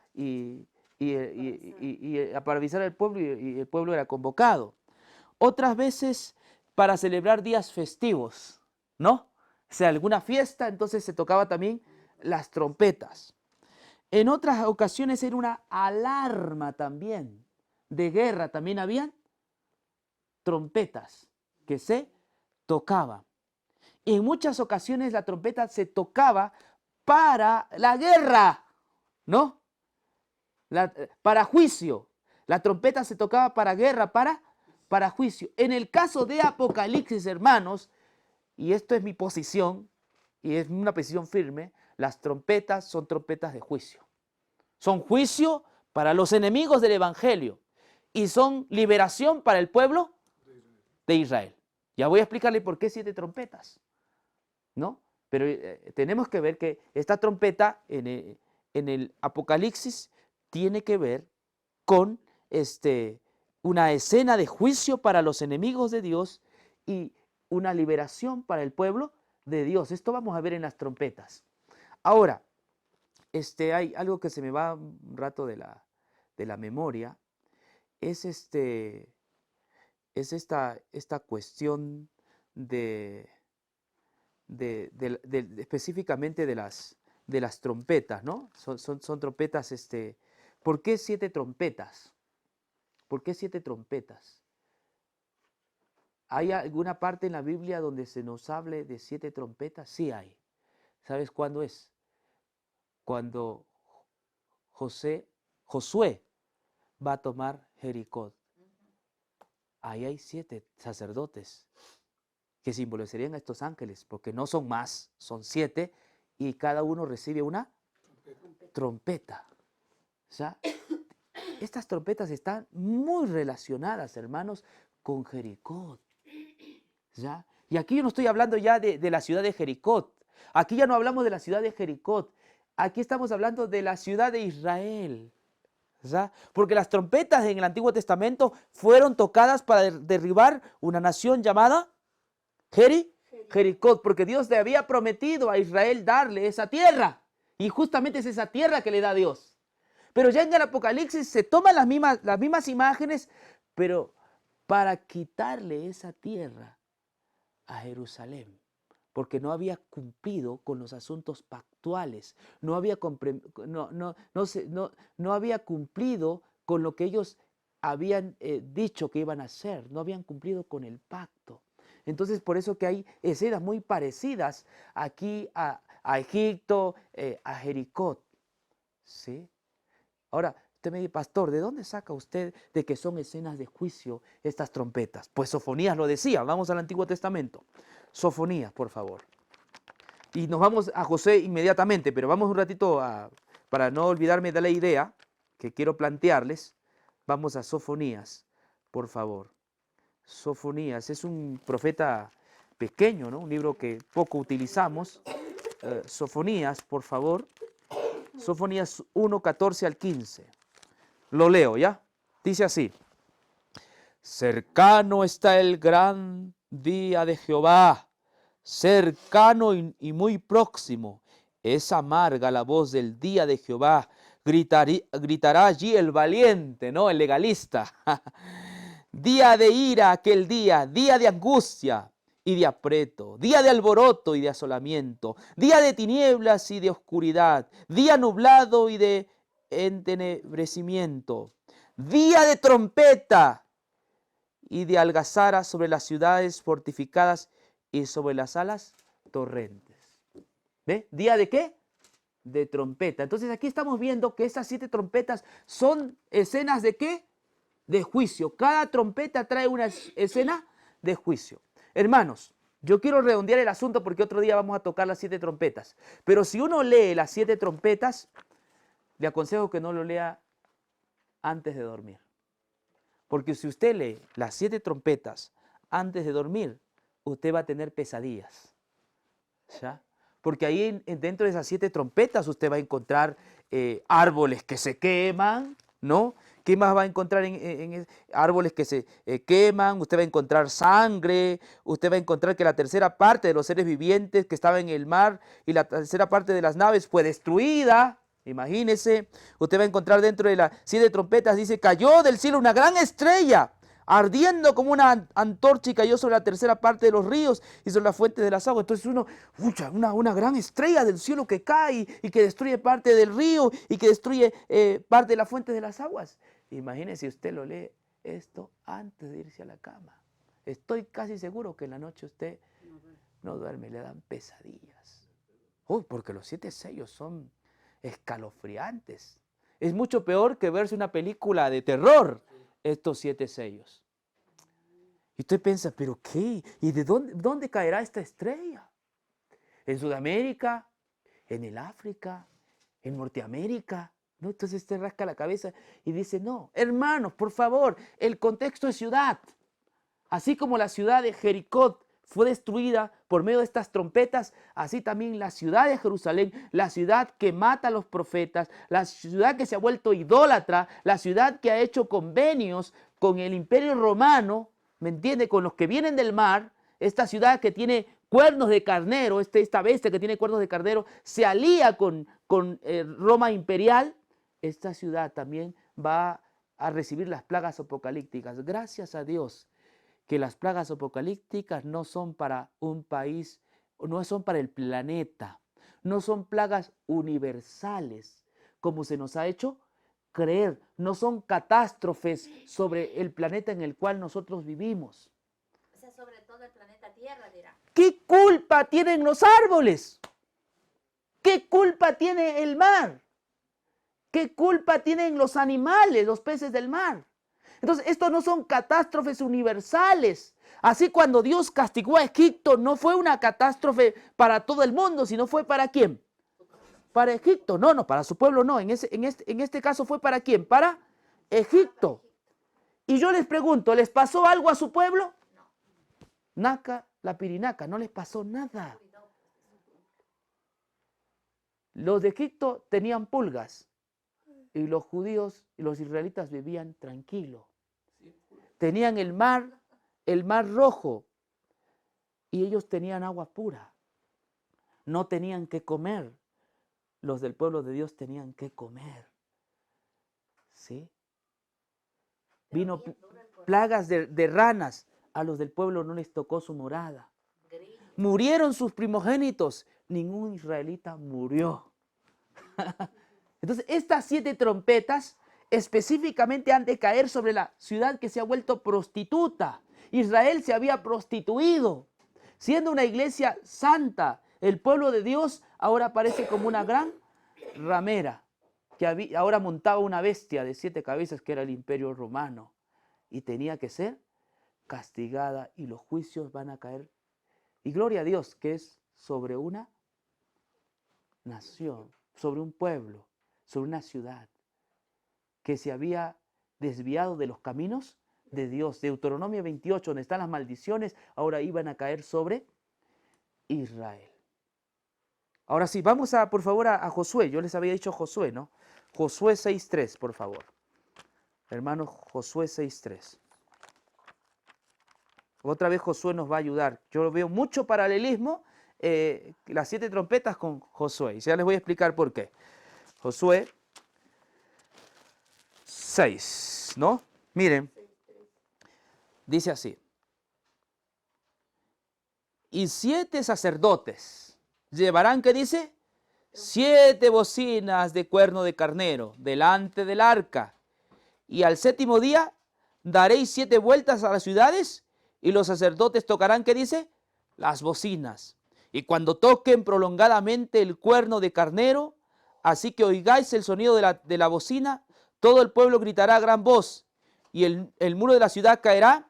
para avisar al pueblo y el pueblo era convocado. Otras veces para celebrar días festivos, ¿no? O sea, alguna fiesta, entonces se tocaba también las trompetas. En otras ocasiones era una alarma también de guerra, también habían trompetas que se tocaban. En muchas ocasiones la trompeta se tocaba para la guerra, ¿no? Para juicio. La trompeta se tocaba para guerra, para juicio. En el caso de Apocalipsis, hermanos, y esto es mi posición, y es una posición firme, las trompetas son trompetas de juicio. Son juicio para los enemigos del Evangelio y son liberación para el pueblo de Israel. Ya voy a explicarle por qué 7 trompetas, ¿no? Pero tenemos que ver que esta trompeta en el Apocalipsis tiene que ver con una escena de juicio para los enemigos de Dios y una liberación para el pueblo de Dios. Esto vamos a ver en las trompetas. Ahora, hay algo que se me va un rato de la memoria, es esta cuestión específicamente de las trompetas, ¿no? Son trompetas, ¿por qué 7 trompetas? ¿Por qué 7 trompetas? ¿Hay alguna parte en la Biblia donde se nos hable de 7 trompetas? Sí hay. ¿Sabes cuándo es? Cuando Josué va a tomar Jericó. Ahí hay 7 sacerdotes que simbolizarían a estos ángeles, porque no son más, son 7, y cada uno recibe una trompeta. O sea, estas trompetas están muy relacionadas, hermanos, con Jericó. ¿Ya? Y aquí yo no estoy hablando ya de la ciudad de Jericó. Aquí ya no hablamos de la ciudad de Jericó. Aquí estamos hablando de la ciudad de Israel. ¿Ya? Porque las trompetas en el Antiguo Testamento fueron tocadas para derribar una nación llamada Jericó, porque Dios le había prometido a Israel darle esa tierra. Y justamente es esa tierra que le da Dios. Pero ya en el Apocalipsis se toman las mismas imágenes, pero para quitarle esa tierra a Jerusalén, porque no había cumplido con los asuntos pactuales, no había cumplido con lo que ellos habían dicho que iban a hacer, no habían cumplido con el pacto. Entonces, por eso que hay escenas muy parecidas aquí a Egipto, a Jericó. ¿Sí? Ahora, usted me dice, pastor, ¿de dónde saca usted de que son escenas de juicio estas trompetas? Pues Sofonías lo decía, vamos al Antiguo Testamento. Sofonías, por favor. Y nos vamos a José inmediatamente, pero vamos un ratito para no olvidarme de la idea que quiero plantearles. Vamos a Sofonías, por favor. Sofonías es un profeta pequeño, ¿no? Un libro que poco utilizamos. Sofonías, por favor. Sofonías 1, 14 al 15. Lo leo, ¿ya? Dice así. Cercano está el gran día de Jehová, cercano y muy próximo. Es amarga la voz del día de Jehová. Gritará allí el valiente, ¿no? El legalista. Día de ira aquel día de angustia y de aprieto, día de alboroto y de asolamiento, día de tinieblas y de oscuridad, día nublado y de entenebrecimiento, día de trompeta y de algazara sobre las ciudades fortificadas y sobre las alas torrentes. ¿Ve? ¿Día de qué? De trompeta. Entonces aquí estamos viendo que estas 7 trompetas son escenas de ¿qué? De juicio. Cada trompeta trae una escena de juicio. Hermanos, yo quiero redondear el asunto porque otro día vamos a tocar las 7 trompetas. Pero si uno lee las 7 trompetas, le aconsejo que no lo lea antes de dormir. Porque si usted lee las 7 trompetas antes de dormir, usted va a tener pesadillas. ¿Ya? Porque ahí dentro de esas 7 trompetas usted va a encontrar árboles que se queman, ¿no? ¿Qué más va a encontrar en árboles que se queman? Usted va a encontrar sangre, usted va a encontrar que la tercera parte de los seres vivientes que estaban en el mar y la tercera parte de las naves fue destruida. Imagínese, usted va a encontrar dentro de las 7 trompetas, dice, cayó del cielo una gran estrella, ardiendo como una antorcha y cayó sobre la tercera parte de los ríos y sobre las fuentes de las aguas. Entonces una gran estrella del cielo que cae y que destruye parte del río y que destruye parte de las fuentes de las aguas. Imagínese, usted lo lee esto antes de irse a la cama. Estoy casi seguro que en la noche usted no duerme, le dan pesadillas. Porque los 7 sellos son escalofriantes. Es mucho peor que verse una película de terror, estos 7 sellos. Y usted piensa, ¿pero qué? ¿Y de dónde caerá esta estrella? ¿En Sudamérica? ¿En el África? ¿En Norteamérica? ¿No? Entonces usted rasca la cabeza y dice, no, hermanos, por favor, el contexto es ciudad. Así como la ciudad de Jericó fue destruida por medio de estas trompetas, así también la ciudad de Jerusalén, la ciudad que mata a los profetas, la ciudad que se ha vuelto idólatra, la ciudad que ha hecho convenios con el Imperio Romano, ¿me entiende? Con los que vienen del mar, esta ciudad que tiene cuernos de carnero, esta bestia que tiene cuernos de carnero, se alía con Roma imperial. Esta ciudad también va a recibir las plagas apocalípticas. Gracias a Dios que las plagas apocalípticas no son para un país, no son para el planeta, no son plagas universales, como se nos ha hecho creer, no son catástrofes sobre el planeta en el cual nosotros vivimos. O sea, sobre todo el planeta Tierra, dirá. ¿Qué culpa tienen los árboles? ¿Qué culpa tiene el mar? ¿Qué culpa tienen los animales, los peces del mar? Entonces, estos no son catástrofes universales. Así cuando Dios castigó a Egipto, no fue una catástrofe para todo el mundo, sino fue ¿para quién? Para Egipto. No, para su pueblo no. En este caso fue ¿para quién? Para Egipto. Y yo les pregunto, ¿les pasó algo a su pueblo? Naca, la pirinaca, no les pasó nada. Los de Egipto tenían pulgas y los judíos y los israelitas vivían tranquilos. Tenían el mar Rojo, y ellos tenían agua pura. No tenían que comer. Los del pueblo de Dios tenían que comer. ¿Sí? Vino plagas de ranas. A los del pueblo no les tocó su morada. Murieron sus primogénitos. Ningún israelita murió. Entonces, estas 7 trompetas específicamente han de caer sobre la ciudad que se ha vuelto prostituta. Israel se había prostituido, siendo una iglesia santa. El pueblo de Dios ahora aparece como una gran ramera, que ahora montaba una bestia de 7 cabezas que era el imperio romano, y tenía que ser castigada, y los juicios van a caer. Y gloria a Dios que es sobre una nación, sobre un pueblo, sobre una ciudad que se había desviado de los caminos de Dios. Deuteronomio 28, donde están las maldiciones, ahora iban a caer sobre Israel. Ahora sí, vamos por favor a Josué. Yo les había dicho Josué, ¿no? Josué 6.3, por favor. Hermano, Josué 6.3. Otra vez Josué nos va a ayudar. Yo veo mucho paralelismo, las 7 trompetas con Josué. Y ya les voy a explicar por qué. Josué 6, ¿no? Miren, dice así. Y 7 sacerdotes llevarán, ¿qué dice? 7 bocinas de cuerno de carnero delante del arca. Y al 7º día daréis 7 vueltas a las ciudades, y los sacerdotes tocarán, ¿qué dice? Las bocinas. Y cuando toquen prolongadamente el cuerno de carnero, así que oigáis el sonido de la bocina, todo el pueblo gritará a gran voz, y el muro de la ciudad caerá.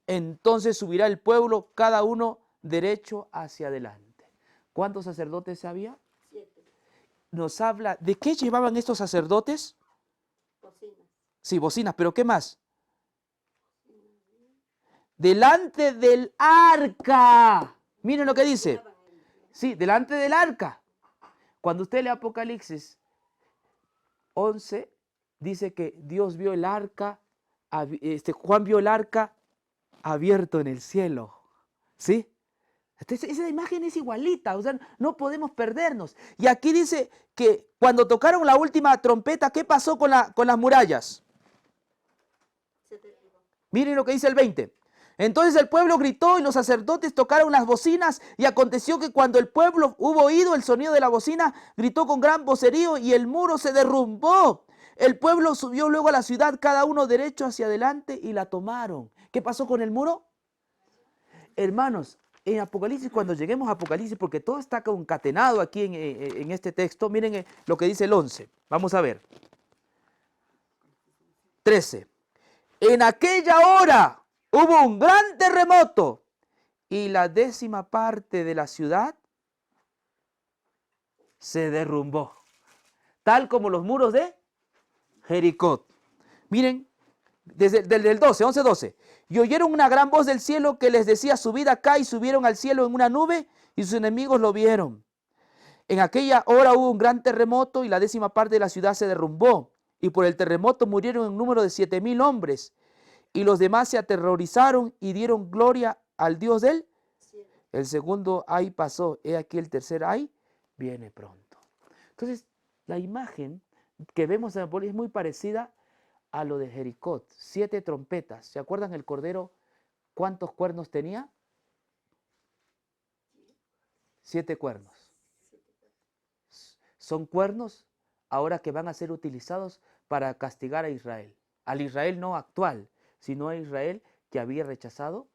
Entonces subirá el pueblo, cada uno derecho hacia adelante. ¿Cuántos sacerdotes había? 7. Nos habla, ¿de qué llevaban estos sacerdotes? Bocinas. Sí, bocinas, pero ¿qué más? Delante del arca. Miren lo que dice. Sí, delante del arca. Cuando usted lee Apocalipsis 11, dice que Dios vio el arca, Juan vio el arca abierto en el cielo. ¿Sí? Entonces, esa imagen es igualita, o sea, no podemos perdernos. Y aquí dice que cuando tocaron la última trompeta, ¿qué pasó con las murallas? Miren lo que dice el 20. Entonces el pueblo gritó y los sacerdotes tocaron las bocinas, y aconteció que cuando el pueblo hubo oído el sonido de la bocina, gritó con gran vocerío y el muro se derrumbó. El pueblo subió luego a la ciudad, cada uno derecho hacia adelante, y la tomaron. ¿Qué pasó con el muro? Hermanos, en Apocalipsis, cuando lleguemos a Apocalipsis, porque todo está concatenado aquí en este texto, miren lo que dice el 11. Vamos a ver. 13. En aquella hora hubo un gran terremoto, y la 10ª parte de la ciudad se derrumbó, tal como los muros de Jericó. Miren, desde el 12, 11, 12. Y oyeron una gran voz del cielo que les decía: subid acá, y subieron al cielo en una nube, y sus enemigos lo vieron. En aquella hora hubo un gran terremoto, y la 10ª parte de la ciudad se derrumbó, y por el terremoto murieron en número de 7,000 hombres. Y los demás se aterrorizaron y dieron gloria al Dios del cielo. El segundo ay pasó, he aquí el tercer ay viene pronto. Entonces, la imagen que vemos en Apocalipsis es muy parecida a lo de Jericó. 7 trompetas. ¿Se acuerdan el cordero cuántos cuernos tenía? 7 cuernos. Son cuernos ahora que van a ser utilizados para castigar a Israel. Al Israel no actual, sino a Israel que había rechazado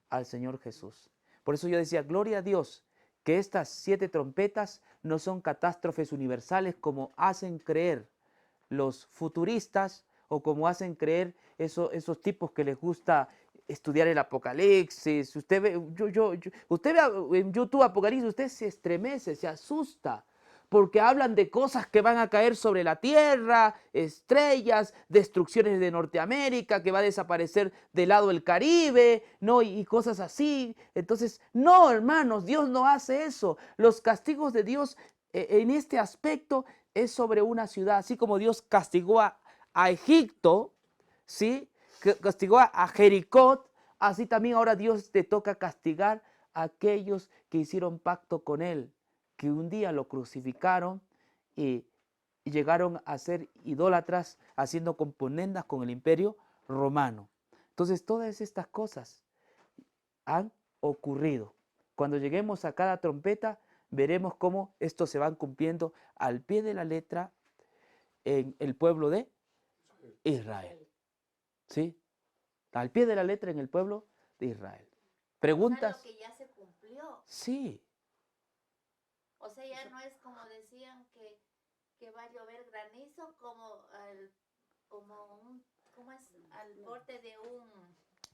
al Señor Jesús. Por eso yo decía, gloria a Dios, que estas 7 trompetas no son catástrofes universales como hacen creer los futuristas, o como hacen creer esos tipos que les gusta estudiar el Apocalipsis. Usted ve en YouTube Apocalipsis, usted se estremece, se asusta, porque hablan de cosas que van a caer sobre la tierra, estrellas, destrucciones de Norteamérica, que va a desaparecer del lado del Caribe, ¿no? Y cosas así. Entonces, no, hermanos, Dios no hace eso. Los castigos de Dios en este aspecto es sobre una ciudad, así como Dios castigó a Egipto, ¿sí? Castigó a Jericó, así también ahora Dios te toca castigar a aquellos que hicieron pacto con Él, que un día lo crucificaron y llegaron a ser idólatras, haciendo componendas con el imperio romano. Entonces todas estas cosas han ocurrido. Cuando lleguemos a cada trompeta, veremos cómo estos se van cumpliendo al pie de la letra en el pueblo de Israel. ¿Sí? Al pie de la letra en el pueblo de Israel. O sea, ¿Preguntas? lo que ya se cumplió. Sí. O sea, ya no es como decían que va a llover granizo ¿cómo es? Al porte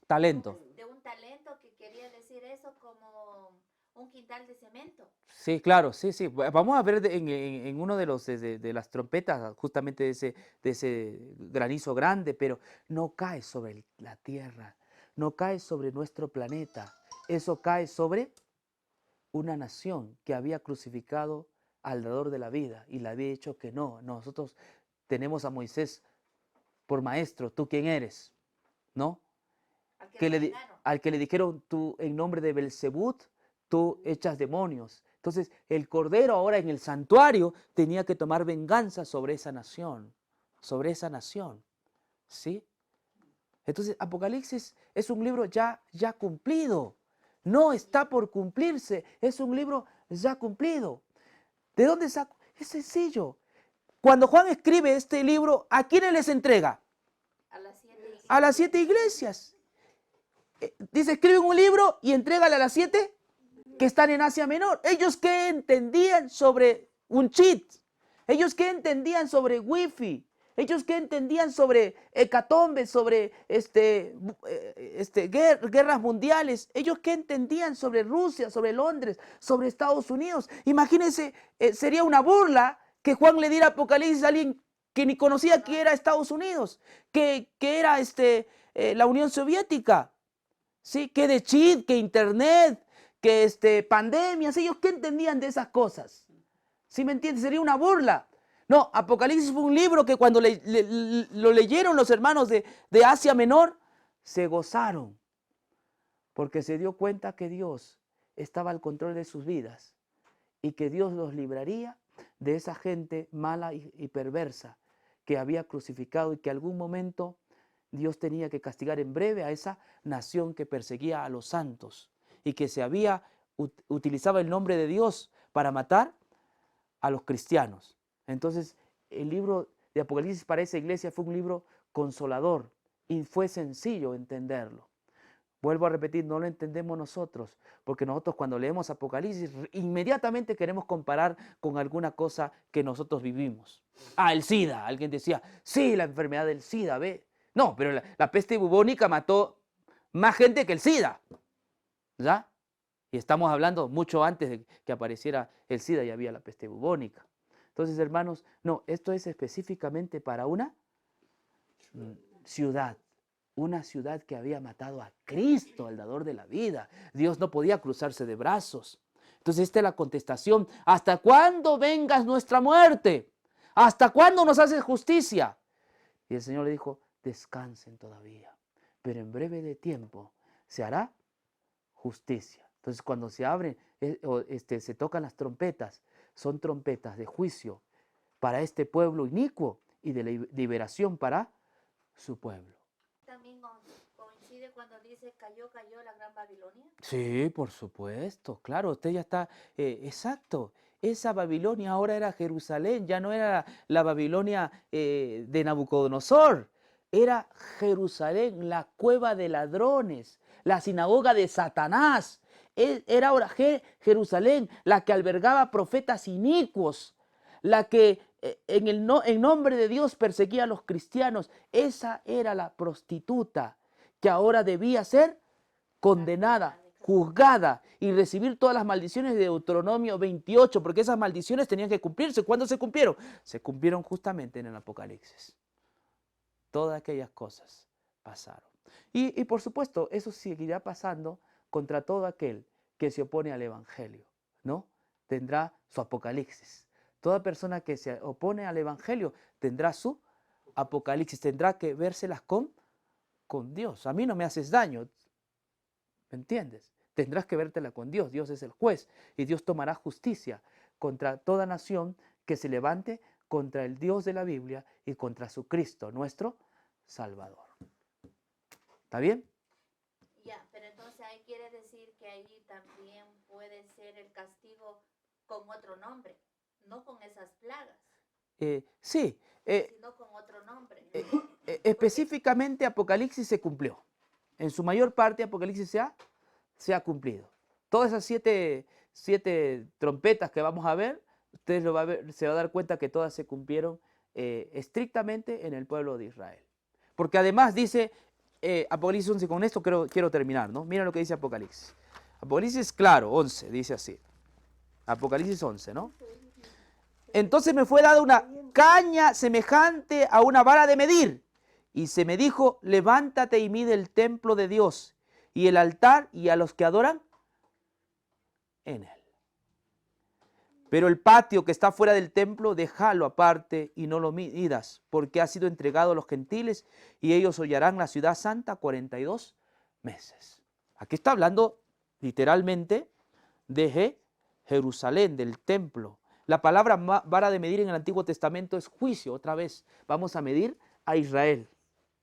Talento. de un talento, que quería decir eso como un quintal de cemento. Sí, claro, sí, sí. Vamos a ver en uno de los de las trompetas, justamente de ese granizo grande, pero no cae sobre la tierra, no cae sobre nuestro planeta. Eso cae sobre una nación que había crucificado al dador de la vida y le había dicho que no. Nosotros tenemos a Moisés por maestro, ¿tú quién eres? ¿No? Al que Que lo le negaron. al que le dijeron, tú en nombre de Belzebut, tú echas demonios. Entonces el Cordero ahora en el santuario tenía que tomar venganza sobre esa nación, ¿sí? Entonces Apocalipsis es un libro ya cumplido, no está por cumplirse, es un libro ya cumplido. ¿De dónde saco? Es sencillo. Cuando Juan escribe este libro, ¿a quiénes les entrega? A las 7 iglesias. A las 7 iglesias. Dice, escriben un libro y entrégale a las 7 que están en Asia Menor. Ellos qué entendían sobre un cheat, ellos qué entendían sobre wifi, ellos qué entendían sobre hecatombe, sobre guerras mundiales, ellos qué entendían sobre Rusia, sobre Londres, sobre Estados Unidos. Imagínense, sería una burla que Juan le diera Apocalipsis a alguien que ni conocía que era Estados Unidos, que era la Unión Soviética. ¿Sí? Que de cheat, que internet, que pandemias, ellos qué entendían de esas cosas. ¿Sí me entiendes? Sería una burla. No, Apocalipsis fue un libro que cuando lo leyeron los hermanos de Asia Menor, se gozaron, porque se dio cuenta que Dios estaba al control de sus vidas y que Dios los libraría de esa gente mala y perversa que había crucificado y que algún momento Dios tenía que castigar en breve a esa nación que perseguía a los santos y que utilizaba el nombre de Dios para matar a los cristianos. Entonces, el libro de Apocalipsis para esa iglesia fue un libro consolador y fue sencillo entenderlo. Vuelvo a repetir, no lo entendemos nosotros, porque nosotros cuando leemos Apocalipsis inmediatamente queremos comparar con alguna cosa que nosotros vivimos. Ah, el SIDA. Alguien decía, sí, la enfermedad del SIDA, ¿ve? No, pero la peste bubónica mató más gente que el SIDA, ¿ya? Y estamos hablando mucho antes de que apareciera el SIDA y había la peste bubónica. Entonces, hermanos, no, esto es específicamente para una ciudad. Una ciudad que había matado a Cristo, al dador de la vida. Dios no podía cruzarse de brazos. Entonces esta es la contestación. ¿Hasta cuándo vengas nuestra muerte? ¿Hasta cuándo nos haces justicia? Y el Señor le dijo, descansen todavía, pero en breve de tiempo se hará justicia. Entonces cuando se abren, se tocan las trompetas, son trompetas de juicio para este pueblo inicuo y de liberación para su pueblo. También coincide cuando dice cayó la Gran Babilonia. Sí, por supuesto, claro, usted ya está, exacto. Esa Babilonia ahora era Jerusalén, ya no era la Babilonia de Nabucodonosor, era Jerusalén, la cueva de ladrones, la sinagoga de Satanás. Era ahora Jerusalén, la que albergaba profetas inicuos, la que en nombre de Dios perseguía a los cristianos. Esa era la prostituta que ahora debía ser condenada juzgada y recibir todas las maldiciones de Deuteronomio 28, porque esas maldiciones tenían que cumplirse. ¿Cuándo se cumplieron? Se cumplieron justamente en el Apocalipsis. Todas aquellas cosas pasaron. Y por supuesto, eso seguirá pasando contra todo aquel que se opone al Evangelio, ¿no? Tendrá su Apocalipsis. Toda persona que se opone al Evangelio tendrá su Apocalipsis, tendrá que vérselas con Dios. A mí no me haces daño, ¿me entiendes? Tendrás que vértela con Dios. Dios es el juez y Dios tomará justicia contra toda nación que se levante contra el Dios de la Biblia y contra su Cristo, nuestro Salvador. ¿Está bien? Ya, pero entonces ahí quiere decir que ahí también puede ser el castigo con otro nombre, no con esas plagas, Sí, sino con otro nombre. específicamente Apocalipsis se cumplió. En su mayor parte Apocalipsis se ha cumplido. Todas esas siete trompetas que vamos a ver, ustedes se va a dar cuenta que todas se cumplieron estrictamente en el pueblo de Israel. Porque además dice Apocalipsis 11, con esto quiero terminar, ¿no? Mira lo que dice Apocalipsis. Apocalipsis, claro, 11, dice así. Apocalipsis 11, ¿no? Entonces me fue dada una caña semejante a una vara de medir, y se me dijo, levántate y mide el templo de Dios, y el altar, y a los que adoran en él. Pero el patio que está fuera del templo, déjalo aparte y no lo midas, porque ha sido entregado a los gentiles, y ellos hollarán la ciudad santa 42 meses. Aquí está hablando literalmente de Jerusalén, del templo. La palabra vara de medir en el Antiguo Testamento es juicio, otra vez. Vamos a medir a Israel,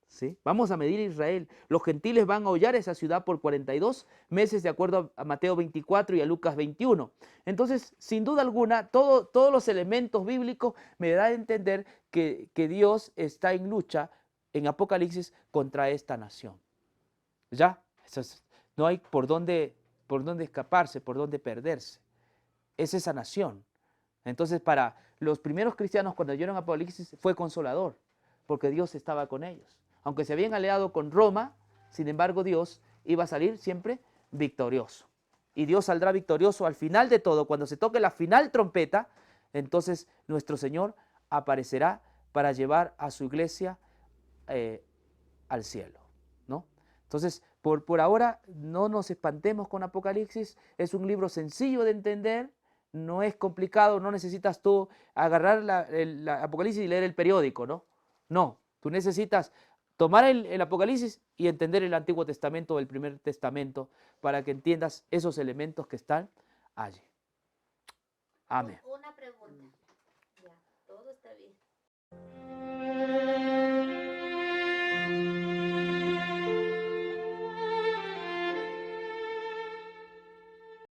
¿sí? Vamos a medir a Israel. Los gentiles van a hollar esa ciudad por 42 meses, de acuerdo a Mateo 24 y a Lucas 21. Entonces, sin duda alguna, todos los elementos bíblicos me dan a entender que Dios está en lucha en Apocalipsis contra esta nación. ¿Ya? No hay por dónde escaparse, por dónde perderse. Es esa nación. Entonces, para los primeros cristianos, cuando oyeron Apocalipsis, fue consolador, porque Dios estaba con ellos. Aunque se habían aliado con Roma, sin embargo, Dios iba a salir siempre victorioso. Y Dios saldrá victorioso al final de todo. Cuando se toque la final trompeta, entonces nuestro Señor aparecerá para llevar a su iglesia al cielo, ¿no? Entonces, por ahora, no nos espantemos con Apocalipsis. Es un libro sencillo de entender. No es complicado, no necesitas tú agarrar la Apocalipsis y leer el periódico, ¿no? No, tú necesitas tomar el Apocalipsis y entender el Antiguo Testamento o el Primer Testamento para que entiendas esos elementos que están allí. Amén. Una pregunta. Ya, todo está bien.